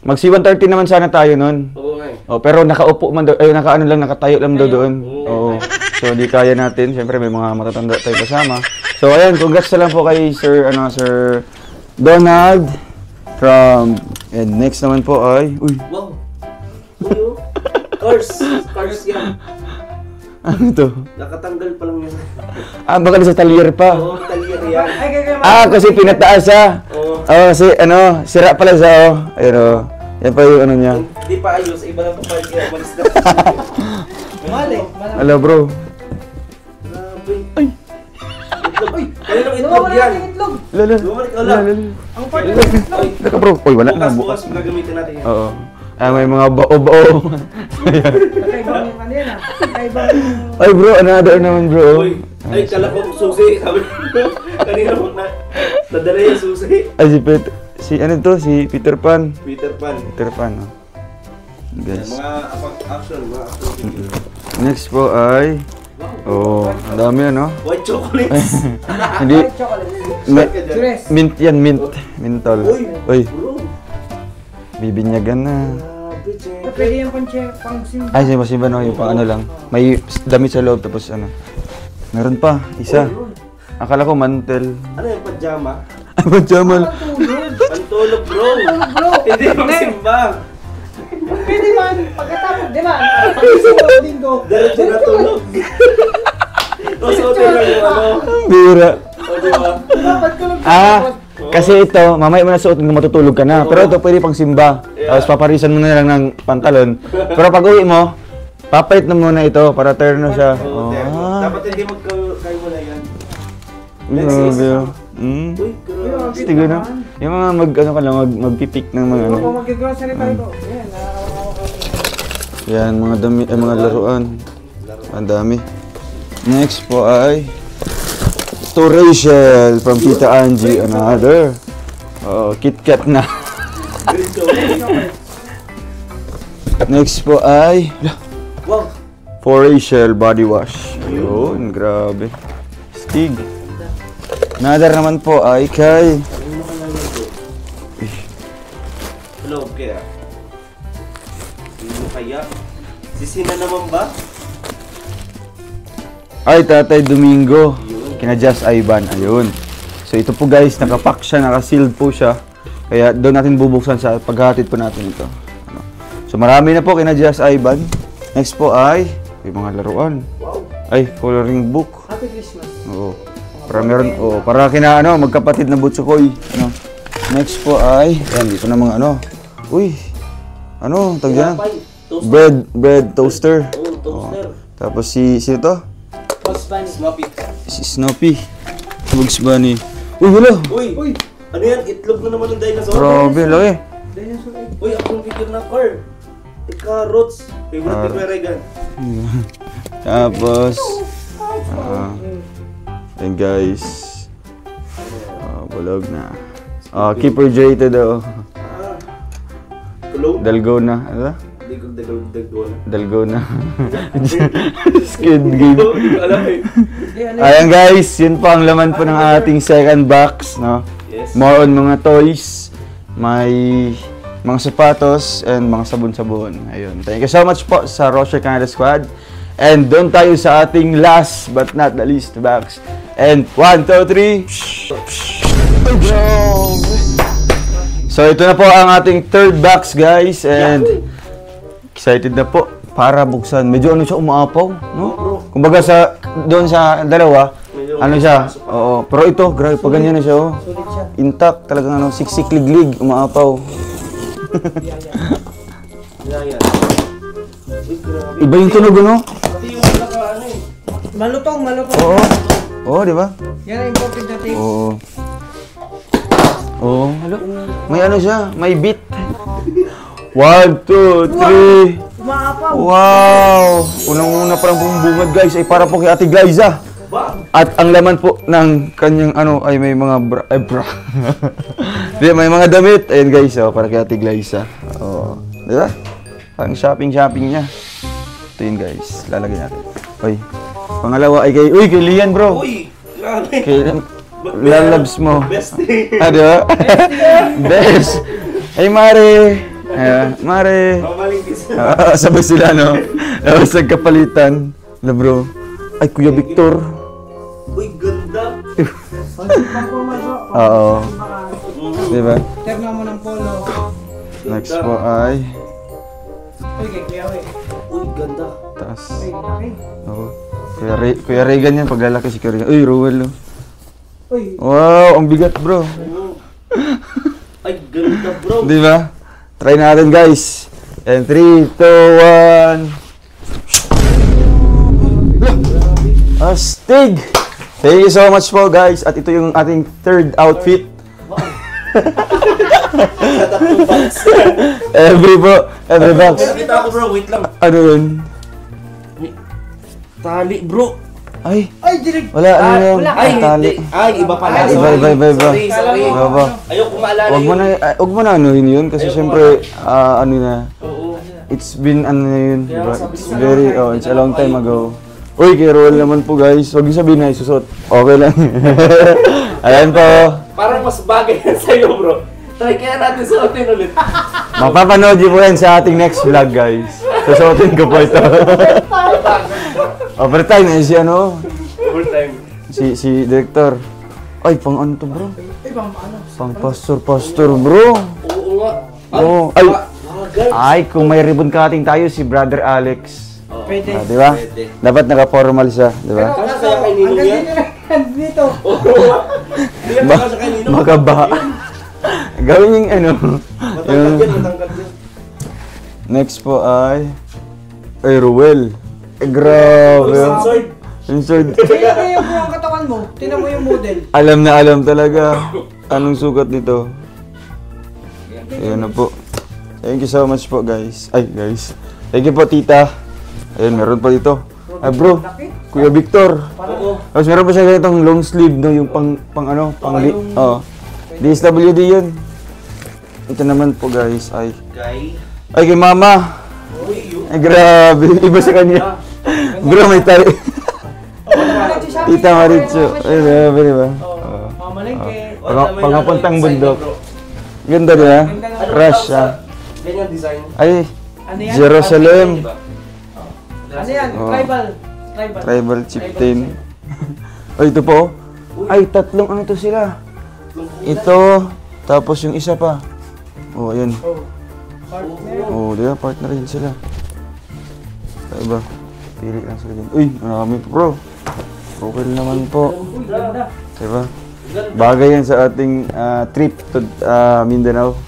Mag-C-130 naman sana tayo nun. Oo nga eh. Oh, pero nakaupo man daw, nakatayo lang daw doon. Oo. So, di kaya natin. Siyempre, may mga matatanda tayo kasama. So, ayan, congrats na lang po kay Sir Donald from... And next naman po ay... Uy, Wow. Uy, Cars yan. ano to? Nakatanggal pa lang yan. Baka nasa talyer pa. Oo, talir yan. Ay, kaya Kasi pinataas siya. Oo. Kasi sira pala siya, Ayun, Yan pa yung ano niya. Hindi pa ayos, iba lang pa park kaya malis na. Mali. Hello, bro. Grabe. Ay! Itlog. Ay! Kailan ang itlog Lumawala yan? natin itlog. Lala. Lumalik ka lang. Ang part ng itlog. Ay, Laka, bro. Uy, wala na. bukas gagamitin natin yan. Oo. May mga bao-bao. Kakaibang yung ano yan ah. Kakaibang yung... Ay, bro. Another naman, bro. Uy! Ay, kala ko susi. Sabi kanina mo na nadala yung susi. Ay, si Peter Pan. Peter Pan. Peter Pan, Guys. Mga action. Next po ay... ang dami, White chocolates. Hindi, White chocolate. Sure. mint yan, Mintol. Uy, Bro. bibinyagan na. Grabe, check. Pwede yung pang simba. Ay, simba, no? Yung pang ano lang. May damit sa loob, tapos ano. Meron pa, isa. Akala ko mantel. Ano yung pajama? Ay, pajamal. Pantulog, bro. Bro, Hindi pang simba. pwede man. Pagkatapos, di ba? Pagkatapos linggo. Diretso na tulog. Tapos hotel lang yung ano. Bira. O, di ba? Dapat tulog. Kasi ito, mamaya mo na suot kung matutulog ka na. Pero ito pwede pang simba. Tapos paparisan mo na lang ng pantalon. Pero pag uwi mo, papait na muna ito para terno siya. Oo, dapat hindi magkayo mo na yan. Grabe. Uy, grabe. Stigo na. Yung mga magpipik ng mga ano. Kung mag-grocery tayo ko. Ayan, Yan, mga laruan. Ang dami. Next po ay to Rachel from Tita Angie. Another. KitKat na. Next po ay Wow. for Rachel body wash. Ayun, grabe. Stig. Another naman po ay kay Hello, kaya. Sino kaya? Si Sina naman ba? ay Tatay Domingo. Kina Just Ivan. Ayun. So ito po guys, nakapack siya, naka-sealed po siya. Kaya doon natin bubuksan sa paghahatid po natin ito. So marami na po kina Just Ivan. Next po ay may mga laruan. Wow. Ay, coloring book. Happy Christmas. Oo. Para meron, para kina magkapatid na butsukoy. Next po ay, yan, dito na mga Uy, tawag yan? Toaster. Bread toaster. Oo, toaster. Tapos sino to? Snoopy. Si Snoopy. Bugs Bunny. Uy, wala. Uy! Ano yan? Itlog na naman ng dinosaur. Grabe, laki. Uy, akong figure na car. Carrots. Favorite ni Kuya Regan. Tapos, and guys, bulog na. Keep hydrated Cologne. Dalgona. Ano? Dalgona. Squid Game. Hindi ko alam eh. Ayan guys, yun po ang laman po ng ating second box, Yes. More on mga toys, may mga sapatos, and mga sabon-sabon. Ayun. Thank you so much po sa Rocher Canada Squad. And doon tayo sa ating last but not the least box. And 1, 2, 3. So ito na po ang ating third box guys. And excited na po para buksan. Medyo siya umaapaw, no? Kumbaga doon sa dalawa, siya? Oo. Pero ito, grabe, pag ganyan na siya, intact, talagang siksik-liglig, umaapaw. Yan. Iba yung tunog, no? Pati yung naka eh. Malutong. Oo. Oo, di ba? Yan ang important na tape. Oo. Oo. May siya, may beat. 1, 2, 3. Umaapaw. Wow! Unang-una pa lang pong bungad guys ay para po kay Ate Glyza. At ang laman po ng kanyang ay may mga bra. May mga damit. Ayun guys, para kay Ate Glyza. Di ba? Pang shopping niya. Ito yun guys, lalagay natin. Oy. Pangalawa ay kay... Uy, kay Lian, bro. Uy! Grabe! Kay lalabs mo. Best Ano? Best. Ay, Mare. Mare. Mamaling kiss. Sabay sila, no? Tapos nagkapalitan. Na, bro. Ay, Kuya Victor. Uy, ganda! Oo. Diba? Terno mo ng polo. Next po ay... Uy, kay Kuya Uy. Uy, ganda! Taas. Uy, laki. Oo. Kuya Regan yan, paglalaki si Kuya Regan. Uy, Ruel, no? Uy, Wow, ang bigat, bro. Ay, ganda bro! Di ba? Try natin, guys. And 3, 2, 1. Astig! Thank you so much po, guys. At ito yung ating third outfit. Every box. Kita ako bro, wait lang. Ano yun? Tali bro! Ay, dinig. wala, ano yun? Ay, Tali. hindi. Ay, iba pala. Iba. Sorry. Iba. Ayoko maalala Huwag mo na anuhin yun kasi syempre, ano na, Oo. it's been ano na yun, Kaya diba? sabi It's ko, very, it's a long time ago. Uy, kay Roel naman po, guys. Huwag niyo sabihin na isusot. Okay lang. Ayan po. Parang mas bagay yan sa'yo bro. Try kaya natin suotin ulit. Mapapanood niyo po yan sa ating next vlog, guys. Susuotin ko po ito. Overtime eh, si ano? Overtime. Si Director. Ay, pang ano to, bro? Uy, bang ano? Pang pastor, bro. Oo nga. Oo. Ay, Bagay. ay, kung may ribbon cutting tayo, si Brother Alex. Pwede. Di ba? Pwede. Dapat naka-formal siya, di ba? Kasi kaya kay Ninong yan? Dito. Hindi yan baka sa kay Ninong. Makaba. Gawin yung ano. Matangkad yan. Next po ay Ruel. Grabe. Censored. Censored. Kaya kaya po ang katawan mo. Tingnan mo yung model. Alam na alam talaga. Anong sukat nito? Ayan na po. Thank you so much po, guys. Ay, guys. Thank you po, tita. Ayun, meron pa dito. Ah, bro. Kuya Victor. Oo. Tapos meron pa siya ganitong long sleeve, no? Yung pang DSWD yun. Ito naman po, guys. Ay, kay mama. Ay, grabe. Iba sa kanya. Bro, may tayo. Tita Maritzo. Ay, grabe, di ba? Mamalengke. Pangapuntang bundok. Ganda di ba? Rush, Ganyan design. Ay, Ano yan? Jerusalem. Ano yan? Oh. Tribal. Tribal chieftain. Ay, ito po. Ay, tatlong ano to sila. Ito, tapos yung isa pa. Oh, ayun. Oh. Partner. Oh, di ba? Partner yun sila. Iba. Pili lang sila dyan. Uy, marami po, bro. Okay naman po. Uy, ganda. Diba? Bagay yan sa ating trip to Mindanao.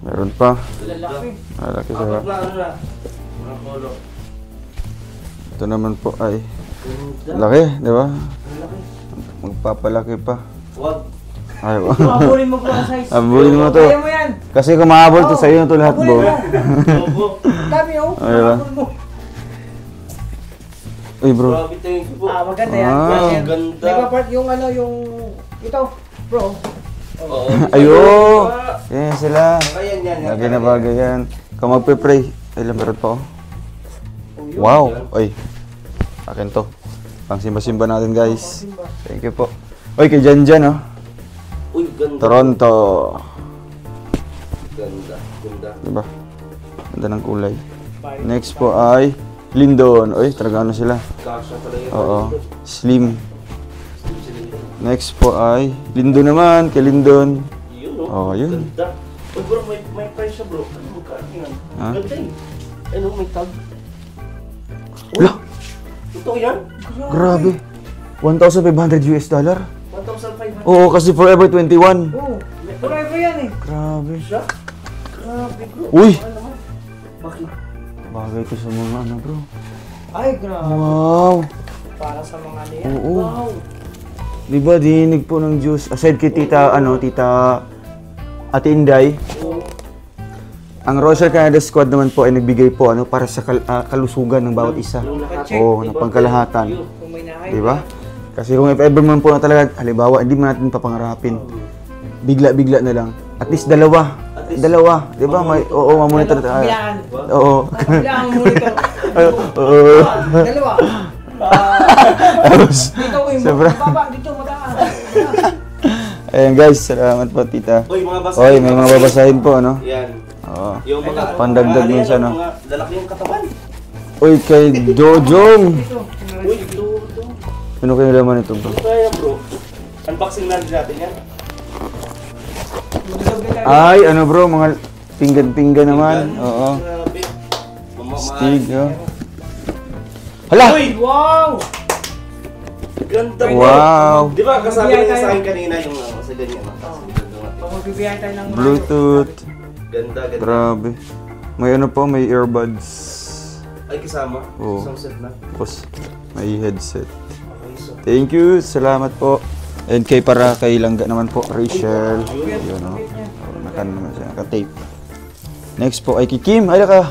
Meron pa. Lalaki. Malaki sa Apat na ano na. Mga polo. ito naman po ay laki, di ba? Magpapalaki pa. Wag. Ay, wow. Habulin mo po ang size. Habulin mo to. Kaya mo yan. Kasi kung mahabol to sa'yo na to lahat, Habulin bro. mo. Opo. Dami oh. Ay, ba? Habulin mo. Uy, bro. Grabe, thank you po. Maganda yan. Ah. Yan. Ganda. Nagpa-part yung ano, yung... Ito, bro. Oo. Ayo! Yan sila. Ayan, yan. Lagi na bagay yan. Kung magpe-pray. Ay, meron pa, oh. Wow! Ay, akin to. Pang simba-simba natin, guys. Thank you po. Uy, kay Janjan, oh. Uy, ganda. Toronto. Ganda. Ganda. Diba? Ganda ng kulay. Next po ay Lindon. Uy, talaga ano sila. Kasha pala yun. Oo. Slim. Next po ay Lindon naman. Kay Lindon. Yun, no? Oo, yun. Ganda. Uy, bro, may price siya, bro. Ano magkano yan? Ha? Ganda eh. Ano, may tag. Wala! Totoo yan? Grabe. $1,500 US. 1,500. Oo, kasi Forever 21. Oh, forever yan eh. Grabe. Siya? Grabe, bro. Uy! Ano naman? Bakit? Bagay to sa mga ano, bro. Ay, grabe. Wow! Para sa mga niya. Oo. Wow. Di ba, dinig po ng Diyos. Aside kay tita, tita Ate Inday. Ang Royal Canada Squad naman po ay nagbigay po para sa kalusugan ng bawat isa. Oo, ng pangkalahatan. Kung may nahay. Di ba? Kasi kung if ever man po na talaga, halimbawa, hindi man natin papangarapin. Bigla-bigla na lang. At least dalawa. Dalawa. Di ba? Oo, mamonitor tayo. Bilaan. Oo. Bilaan mo ito. Oo. Dalawa. Tapos, Dito, sobra. baba, dito, mataas. Ayan guys, salamat po tita. Uy, mga basahin. Oy, may mga babasahin po, ano? Yan. Oo. Yung mga Pandagdag mga minsan, ano, no? Mga lalaki yung katawan. Uy, kay Jojong! Dito. Uy, ito. Ano kayo naman ito bro? Kaya bro. Unboxing na natin yan. Ay, ano bro, mga pinggan-pinggan naman. Oo. Grabe. Stig, oh. Hala! Uy! Wow! Ganda bro. Wow! Di ba kasabi niya sa akin kanina yung sa ganyan. Pag magbibiyahe tayo ng Bluetooth. Ganda. Grabe. May ano po, may earbuds. Ay, kasama. Oo. Isang set na. Tapos, may headset. Okay, so. Thank you, salamat po. And kay para kay Langga naman po, Rachel. Yun, oh. Naman siya, naka-tape. Next po ay kay Kim. Ay, ka.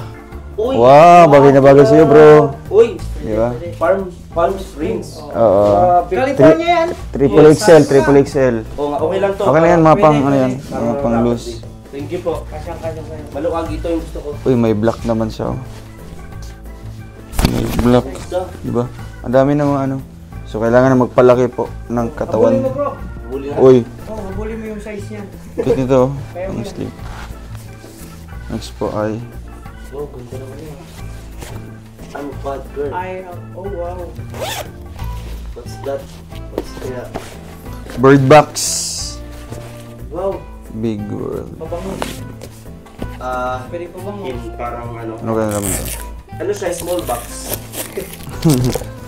Uy! Wow, bagay na bagay sa'yo, bro. Uy! Di ba? Palm Springs. Oo. Grabe. California yan. Triple XL, triple XL. Oo nga, okay lang to. Okay na yan, mga pang, Pwede, ano yan, pwede. mga pang loose. Thank you po. Kasyang-kasya sa'yo. Maluwag ito yung gusto ko. Uy, may black naman siya, oh. May black. Gusto. Di ba? Ang dami na mga ano. So, kailangan na magpalaki po ng Habulin mo katawan. bro. Huli na. Uy, Habulin mo yung size niyan. cute nito, oh. Ang sleep. Next po ay Oh, ganda naman yun. I'm a bad girl. Oh wow. What's that? What's that? Bird Box. Wow. Big World. Pabango. Pwede pabango. In parang ano. Ano kaya naman ito? Ano siya? Small box.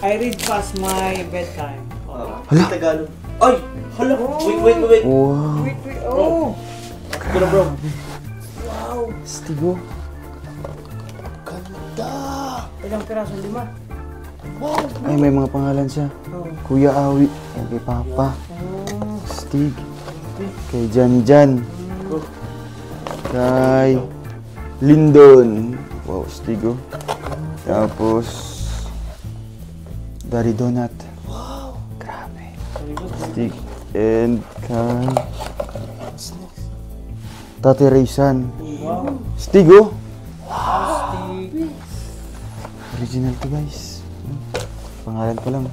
I read past my bedtime. Hala. Tagalog. Ay! Hala! Wait. Wow. Wait. Oh! Bro, bro. Wow! Stigo. Ilang piraso? 5? Ay, may mga pangalan siya. Oh. Kuya Awi. Yan kay Papa. Stig. Kay Jan. Kay Lindon. Wow, Stigo. Tapos Daddy Donut. Wow. Grabe. Stig. And kay Tate Raysan. Wow! Stigo. Stick. Original to guys. Pangalan pa lang.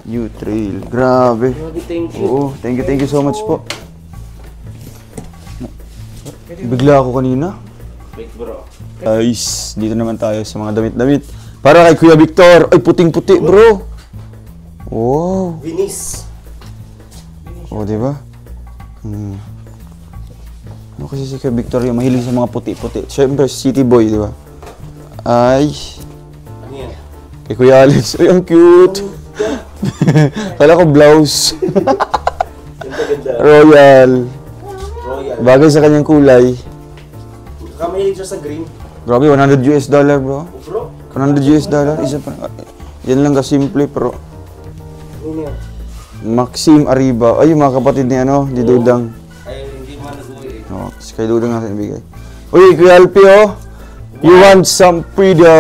U-Trail. Grabe. Grabe, thank you. Oo, thank you so much po. Bigla ako kanina. Wait, bro. Guys, dito naman tayo sa mga damit-damit. Para kay Kuya Victor. Ay, puting-puti bro. Wow. Venice. Oo, di ba? Ano kasi si Kuya Victor yung mahilig sa mga puti-puti. Siyempre, city boy, di ba? Ay, Ano yan? kay Kuya Alex. Ay, ang cute. Kala ko blouse. Ganda. Royal. Royal. Bagay sa kanyang kulay. Kamahilig siya sa green. Grabe, $100 bro. Oh, bro. $100 isa pa. Yan lang kasimple pero Ano yan? Maxim Arriba. Ay, yung mga kapatid ni ano, di Dudang. Ay, hindi man nag-uwi eh. No, si kay Dudang natin ibigay. Uy, Kuya Alpi, oh. You want some freedom.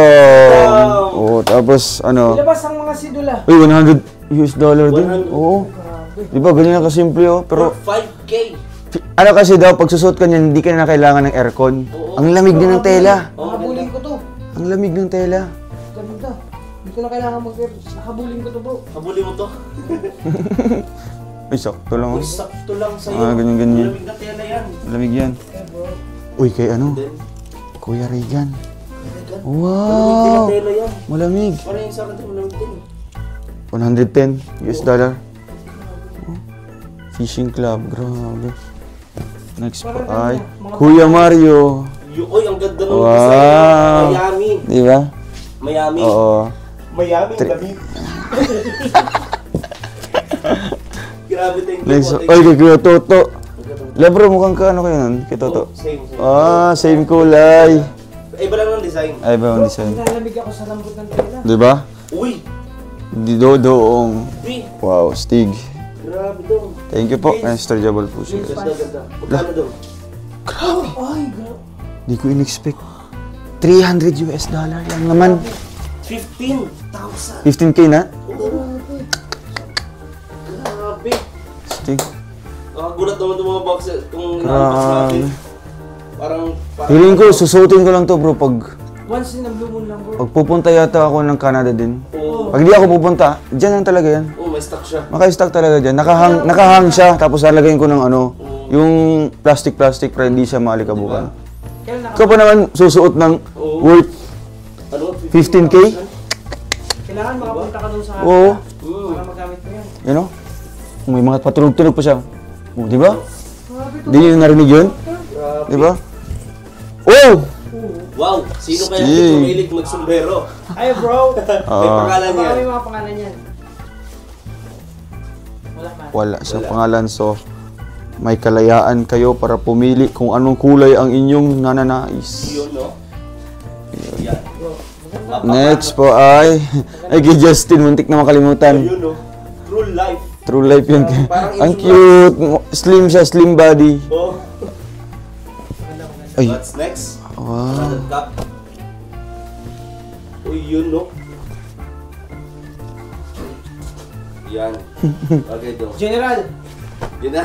Oh, tapos ano. Ilabas ang mga sidula. Uy, $100 din. 100. Oo. Grabe. Di ba, ganyan lang kasimple, oh. For Pero, 5K. ano kasi daw, pag susuot ka niyan, hindi ka na kailangan ng aircon. Oo. Ang lamig din ng tela. Oh, Habulin ko to. Ang lamig ng tela. Ganda. Hindi ko na kailangan habulin ko to bro. Habulin mo to. Ay, sakto lang, Uy, oh. sakto lang sa'yo. Ganyan. Malamig na tela yan. Lamig yan. Yeah bro. Uy, kay ano? Then, Kuya Regan. malamig Wow! na tela yan. Malamig. Parang yung sa akin din, malamig din. $110. Oh. Fishing Club. Grabe. Next po ay Kuya Mario. Uy, ang ganda ng Wow. design. Miami. Di ba? Miami. Oo. Miami, David. Grabe, thank you Next. po. Ay, kay Kuya Toto. Lebro, mukhang ka ano kayo nun? Kay Toto. Same. Ah, same kulay. Iba lang ng design. Ay, ba ang Bro, design? nilalamig ako sa lambot ng tela. Di ba? Uy, Di doong. B. Wow, Stig. Grabe dong. Thank you po. Masterjable po siya. Ganda. Magkano dong? Ay, grabe. Di ko in-expect. $300 lang naman. 15,000. 15K na? Grabe. Stig. Nakagulat naman itong mga boxes. Kung Grabe. na-unbox natin. Parang Feeling ko, susuotin ko lang to bro pag Once in a blue moon lang bro. Pag pupunta yata ako ng Canada din. Oo. Pag di ako pupunta, dyan lang talaga yan. Oo, may stock siya. Maka-stock talaga dyan. Nakahang siya, tapos lalagyan ko ng ano, yung plastic para hindi siya malikabukan. Kailan Ikaw pa naman susuot ng worth Ano? 15K? Kailangan makapunta ka doon sa Oo. para magamit mo yan. You know? May mga patunog-tunog pa siya. Oh, di ba? Grabe to. Di niyo narinig yun? Di ba? Oh! Wow! Sino kaya Sting. yung pumilig magsombrero? Ay bro! May pangalan niya. Baka may mga pangalan yan. Wala man. Wala siyang pangalan. So, may kalayaan kayo para pumili kung anong kulay ang inyong nananais. Yun, no? Yan. Next po ay kay Justin, muntik na makalimutan. Yun, no? True life. True life yun. Parang Ang cute. Slim siya, slim body. Oh. Ay, What's next? wow. Another cup. Uy, yun, no? Yan. Okay, do. General! Yun na.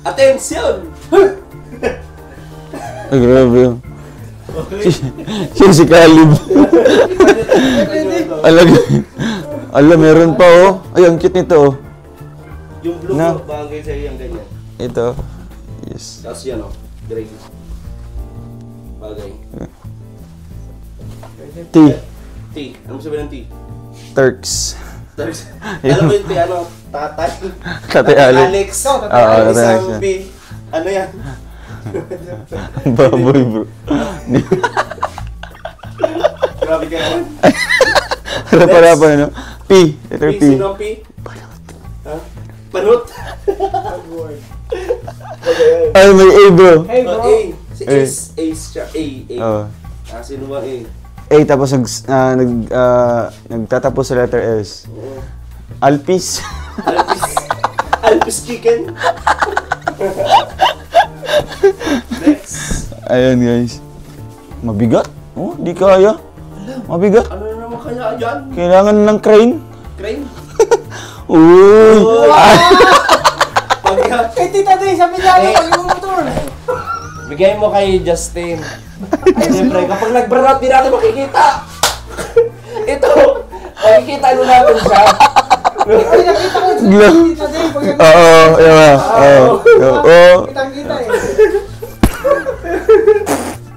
Attention! Ay, grabe yun. Siya si Caleb. Alam, meron pa oh. Ay, ang cute nito oh. Yung blue Na. ko, bagay sa'yo yung ganyan. Ito. Yes. Tapos yan, oh. Gray. Bagay. T. T. Ano mo sabihin ng T? Turks. Alam mo yung T, ano? Tatay? Tatay Alex. Alex. Oo, Tatay Tatay Alex Isang B. Ano yan? Ang baboy bro. Grabe ka naman. Harap-harapan ano? P. Letter P. P. Sino ang P? Ha? Panut? Ay, may A bro. Hey bro! A. Si A. Ace. Ace siya. A. Oh. Ah, sino ba A? A tapos nagtatapos sa letter S. Oo. Alpis. Alpis. Alpis chicken. Next. Ayan guys. Mabigat. Oh, di kaya. Mabigat. Ano na naman kaya yan? Kailangan ng crane. Crane? Uy! Pagka, Eh tita Day, sabi niya yung pag-motor! bigay mo kay Justin. Siyempre, kapag nag-burnout, di natin makikita. Ito, makikita ano natin siya. Ay, nakita ko sa tita Day pag yung Oo, yun. Oo. kitang-kita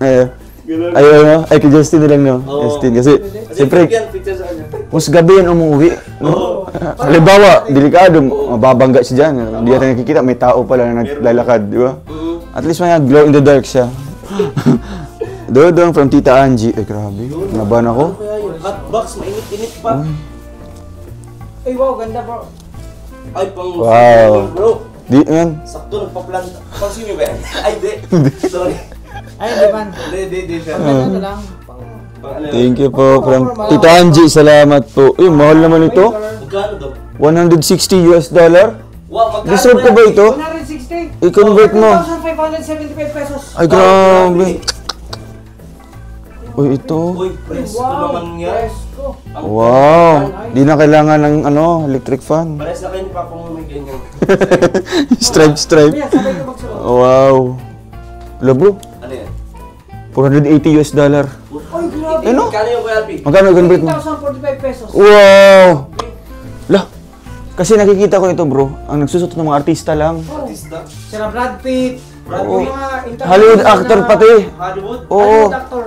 eh. Ayun, ay kay Justin na lang no. Oo. Justin kasi siyempre Yan, picture sa kanya. mas gabi yan umuwi. No? Halimbawa, delikado, mababangga siya dyan. Hindi natin nakikita, may tao pala na naglalakad, di ba? At least may glow in the dark siya. Dodong from Tita Angie. Ay, grabe. Naban ako. Ano kaya yun? Hotbox, mainit-init pa. Ay wow, ganda bro. Ay, pang Wow. bro. Di, yan. Sakto, nagpa-plant. Pang sino ba yan? Ay, di. Sorry. Ay, di man. Di siya. Ano lang. Pang ano yun? Thank you po from Tita Angie. Salamat po. Uy, mahal naman ito. Magkano daw? $160. Wow, magkano Deserve ko ba ito? 160. I-convert mo. 1,575 pesos. Ay, grabe. Uy, ito. Uy, presko naman yan. Presko. Ang Wow. Di na kailangan ng electric fan. pares na kayo ni Papa mo may ganyan. Stripe. Kaya sabay ko magsuot. Wow. Hello bro. Ano yan? $480. Ay, grabe. Ano? Magkano yung kuya Alpi? Magkano convert mo? 1,045 pesos. Wow. Lah. Kasi nakikita ko ito bro. Ang nagsusot ng mga artista lang. Artista? Sila Brad Pitt. Oo. Yung mga international Hollywood actor na- pati. Hollywood? Oo. Hollywood actor.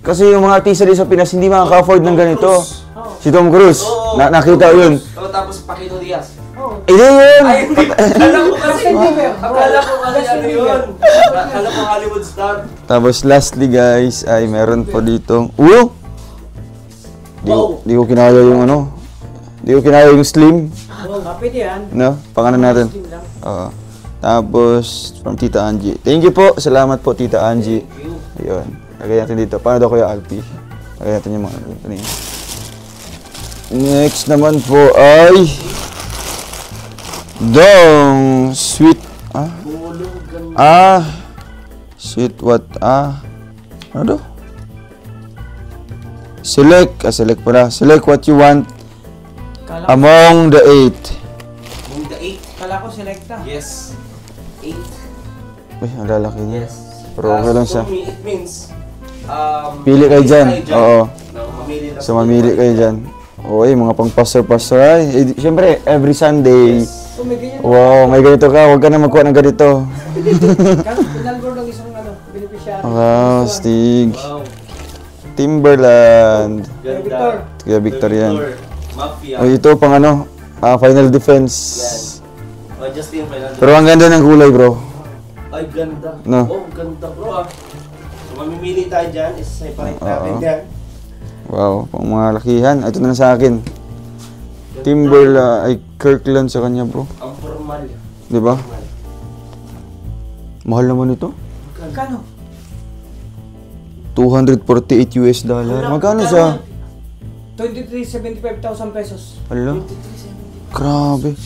Kasi yung mga artista din sa Pinas hindi makaka-afford ng ganito. Oo. Si Tom Cruise. Oo. Nakita ko yun. Oo, tapos Paquito Diaz. Oo. Eh, yun! Ay, hindi. Akala ko kasi. Justin Bieber. Akala ko kasi Justin ano Bieber. yun. Akala ko Hollywood star. Tapos lastly guys, ay meron po ditong Wow. Di ko kinaya yung Di ko kinaya yung slim. Pwede yan. No? Pangalan natin. Slim lang. Oo. Tapos, from Tita Angie. Thank you po. Salamat po, Tita Angie. Ayun. Lagay natin dito. Paano daw Kuya Alpi? Lagay natin yung mga Next naman po ay Dong Sweet Sweet what? Ano daw? Select pala. Select what you want Kala, among the 8. Yung the 8. kala ko selecta. Yes. 8. Uy, ang lalaki niya. Yes. Pero okay lang siya. To me, it means Pili kayo dyan. Oo. Mamili na. So, mamili kayo dyan. Uy, mga pang pastor-pastor ay. Siyempre, every Sunday. So may ganyan. Wow, may ganito ka. Huwag ka na magkuha ng ganito. Kasi pinalbor ng isang beneficiary. Wow, Stig. Wow. Timberland. Ganda. Kaya Victor yan. Mafia. O, ito pang ano, Final Defense. Oh, Justin, final. Pero ang ganda ng kulay, bro. Ay, ganda. No. Oh, ganda bro ah. So, mamimili tayo dyan. Isa-separate natin yan. Wow, pang mga lakihan. Ito na lang sa akin. Timberland, ay Kirkland sa kanya, bro. Ang formal. Di ba? Mahal naman ito. Kano? $248 US. Magkano siya? 23,75,000 pesos. Hala. Grabe.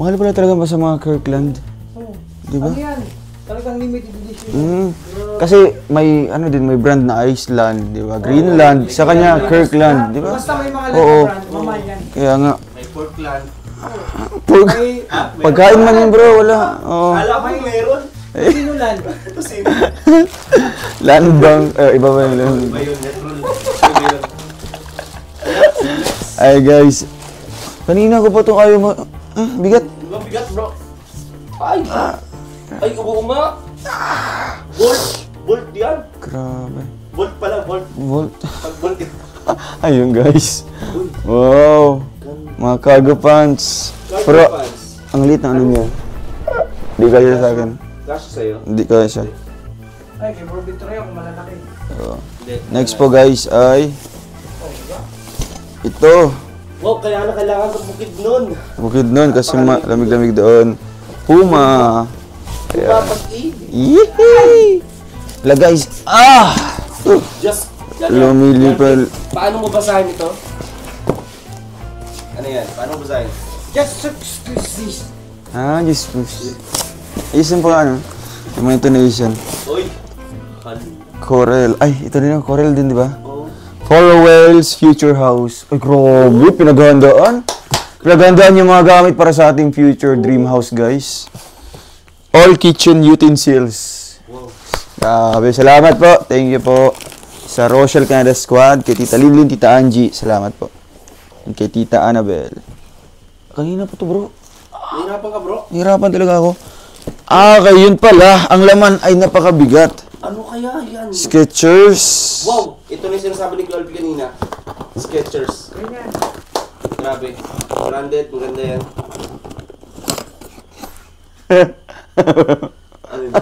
Mahal pala talaga ba sa mga Kirkland? Oo. Di ba? Ano yan? Talagang limited edition. Kasi may ano din, may brand na Iceland, di ba? Greenland, sa kanya Kirkland, di ba? Basta may mga Oo. brand, mamahal yan. Kaya nga. May Portland. May Pagkain man yun, bro, wala. Oo. Alam mo meron. sinulan. Ito sino? Landbang, iba ba yung land? Ba yun? Netrol. Ano yun? Ay guys, kanina ko pa itong ayaw bigat. Mabigat bro. Ay! Ay, ubo nga! Bolt! Bolt yan! Grabe. Bolt pala, bolt. Volt. Pag bolt yun. Ayun guys. Wow. Mga cargo pants. Pero, ang liit na ano niya. Hindi kaya sa akin. Kasya sa'yo? Hindi kaya siya. Ay, kay Bro Victoria ako malalaki. Next po guys ay ito. Wow, kaya na kailangan sa bukid nun. Bukid nun kasi lamig-lamig doon. Puma. Pumapag-ibig. Yee! La guys. Just, Lumilipal. Paano mo basahin ito? Ano yan? Paano mo basahin? Just this. Just push. Isin po ano? Yung mga intonation. Uy! Corel. Ay, ito din yung Corel din, di ba? Oh. Forwell's Future House. Ay, grabe. Pinaghandaan. Pinaghandaan yung mga gamit para sa ating future dream house, guys. All kitchen utensils. Wow. Grabe. Salamat po. Thank you po. Sa Rochelle Canada Squad, kay Tita Lilin, Tita Angie. Salamat po. And kay Tita Annabelle. Kanina po to, bro. Nahirapan ka bro? Hirapan talaga ako. Okay, yun pala. Ang laman ay napakabigat. Ano kaya yan? Skechers. Wow! Ito na yung sinasabi ni Clolby kanina. Skechers. Ganyan. Grabe. Branded, maganda yan. Ano yun?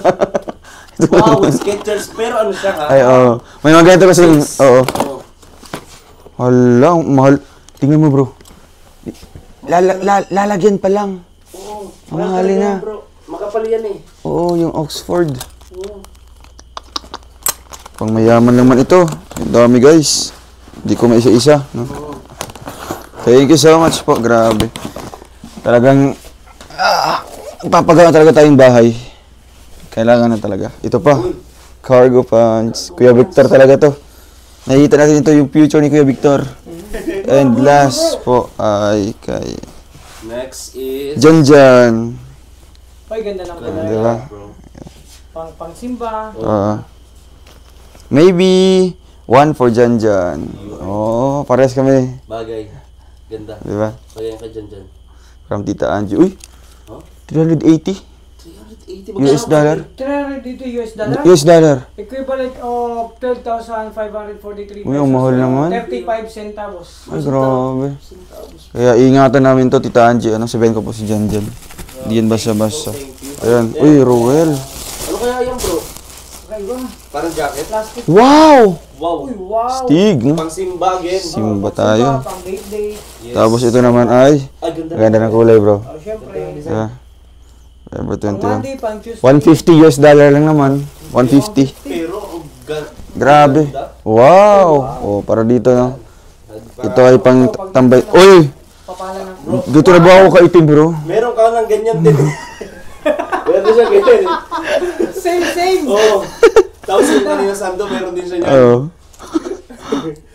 Wow, Skechers. Pero ano siya ha? Ay, oo. May mga ganito kasi, oo. Oh. Hala, ang mahal. Tingnan mo, bro. Lalagyan pa lang. Oo. Mahali na. Bro. Makapal yan eh. Oo, yung Oxford. Oo. Pang mayaman naman ito. Ang dami, guys. Hindi ko maisa-isa. No? Thank you so much po. Grabe. Talagang, papagawa talaga tayong bahay. Kailangan na talaga. Ito pa. Cargo pants. Kuya Victor talaga to. Nakikita natin ito yung future ni Kuya Victor. And last po ay kay Next is... Janjan. Ay, ganda ng kulay. Di ba? Bro. Pang simba. Maybe one for Janjan. Oo, pares kami. Bagay. Ganda. Di ba? Bagay ka dyan. From Tita Angie. Uy! Huh? 380 380. US dollar. 300 dito US dollar. US dollar. Equivalent of 12,543 pesos. Uy, ang mahal naman. 35 centavos. Ay, grabe. Kaya ingatan namin to, Tita Angie. Ano, sabihin ko po si Janjan. Hindi yan basta-basta. Ayan. Uy, Roel. Ano kaya yan bro? Okay, wow. Parang jacket? Plastic. Wow! Wow. Uy, wow. Stig, no? Pang simbagin. Simba tayo. Pang date day. Yes. Tapos ito naman ay, Ay, ganda. ganda ng kulay, bro. Oh, syempre. Yeah. November Pang 21. Monday, pang Tuesday. 150 US dollar lang naman. 150. Pero, ang Grabe. ganda. Wow! Oh, para dito, no? Ito ay pang tambay. Uy! Papala ng Dito na ba ako kaitim, bro? Meron ka ng ganyan din. Meron siya ganyan. Same. Oo. Tapos yung kanina Sando, meron din siya niyan. Oo.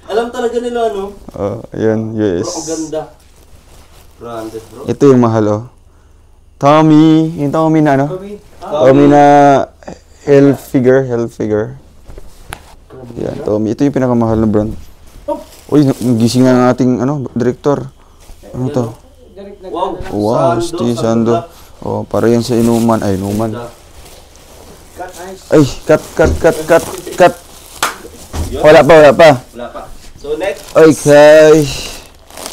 Alam talaga nila, no? Oh, ayun, Bro, US. ang ganda. Branded, bro. Ito yung mahal, oh. Tommy. Yung Tommy na, ano? Tommy. Tommy na health figure. Yan, Tommy. Ito yung pinakamahal na brand. Oh! Uy, gising na ng ating director. Ano to? Direct na Wow. Wow, Sando. Oh, para yan sa inuman. Ay, inuman. Nice. Ay, cut. Wala pa. Wala pa. So next. Okay.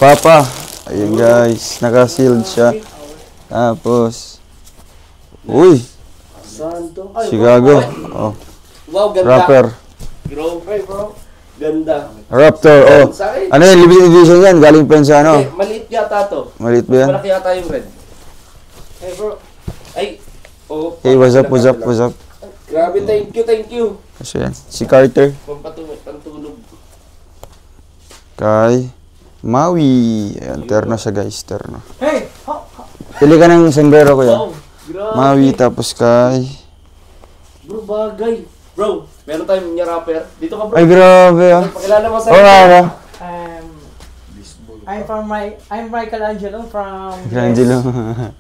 Papa. Ayun guys, naka-sealed siya. Tapos, uy, Santo. Ay, Chicago. wow. Oh, Wow, ganda. rapper. Grabe, bro. Ganda. Raptor, oh. Sa akin. Ano yan, limited edition yan? Galing pa yun sa ano? Okay, maliit yata to. Maliit ba yan? Malaki yata yung red. Hey bro. Ay. Oh. Hey, what's up? Grabe, thank you. Kasi yan, si Carter. Pantulog. Kay Maui. Ayan, terno siya guys, terno. Hey! Pili ka ng sombrero ko yan. Wow, grabe. Maui, tapos kay... Bro, bagay. Bro, meron tayong niya rapper. Dito ka, bro. Ay, grabe ah. Pakilala mo sa Oo nga ba? I'm Michelangelo from Grangelo.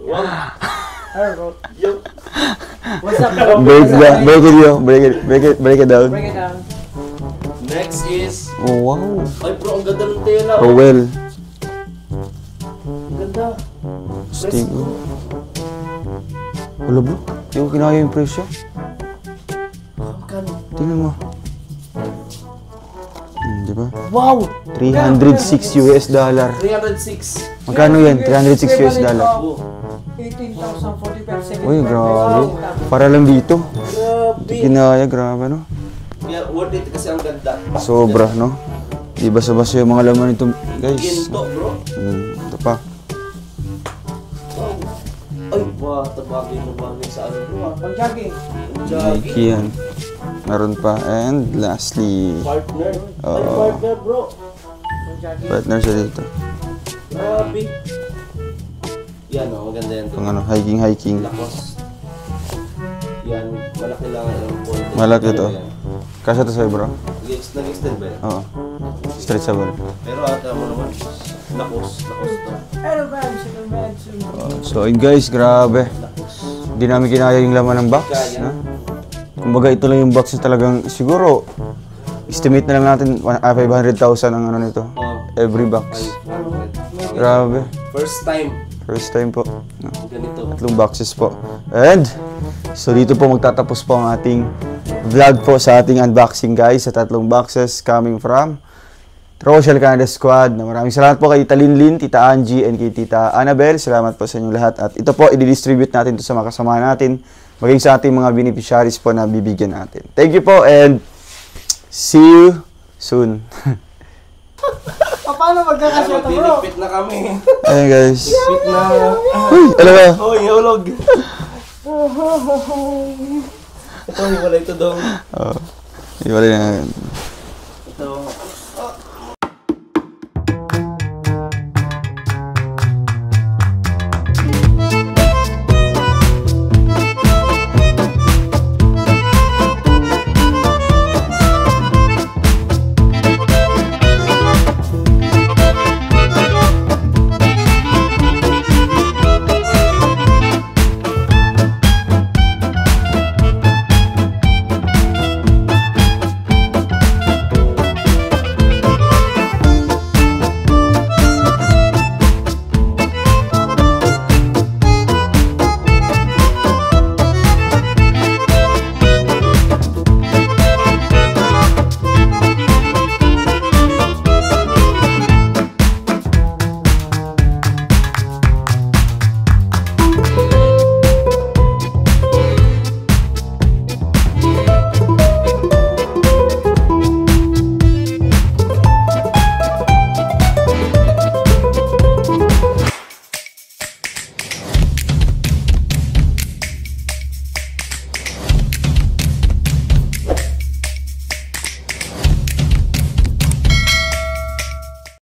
Wow. Hey bro. Yo. What's up? Break it down. Bring it down. Next is... Oh, wow. Ay, bro, ang ganda ng tela. Oh. Rowell. Ang ganda. Sting. Wala bro, hindi ko kinaya yung presyo. Magkano? Tingnan mo. Di ba? Wow! 306 US dollar. 306. Magkano yan? 306 US dollar. Oh. 18,040 Uy, grabe. Para lang dito. Grabe. Kinaya, grabe no? Kaya worth it kasi ang ganda. Sobra, no? Di basa-basa yung mga laman nito, guys. Ginto, bro. Ito pa. Wow. Ay, wow. Tabagay na bagay sa ano, bro. Pang jogging. Jogging. Nike yan. Meron pa. And lastly, Partner. Ay, Oo. partner, bro. Pang jogging. partner siya dito. Grabe. Yan, oh. Maganda yan. Pang ano, hiking. Lakos. Yan. Malaki lang ang point. Malaki to. Kasya to sa'yo, bro? Nag-extend ba yan? Oo. Stretchable. Pero ata mo naman, lakos to. Hello bags. So, yun guys, grabe. Lakos. Hindi namin kinaya yung laman ng box. No? Kumbaga, ito lang yung box na talagang siguro estimate na lang natin 500,000 ang ano nito. Oh. Every box. Grabe. First time po. No? ganito. 3 boxes po. And, so dito po magtatapos po ang ating vlog po sa ating unboxing guys sa 3 boxes coming from Rochelle Canada Squad. Maraming salamat po kay Tita Linlin, Tita Angie, and kay Tita Annabel. Salamat po sa inyong lahat. At ito po, i-distribute natin to sa mga kasama natin, maging sa ating mga beneficiaries po na bibigyan natin. Thank you po and see you soon. Paano magkakasya to bro? Pinipit na kami. Ayun guys. Pit na. Uy, alam ba? Hoy, hulog. Ito, wala ito dong. Iwala na.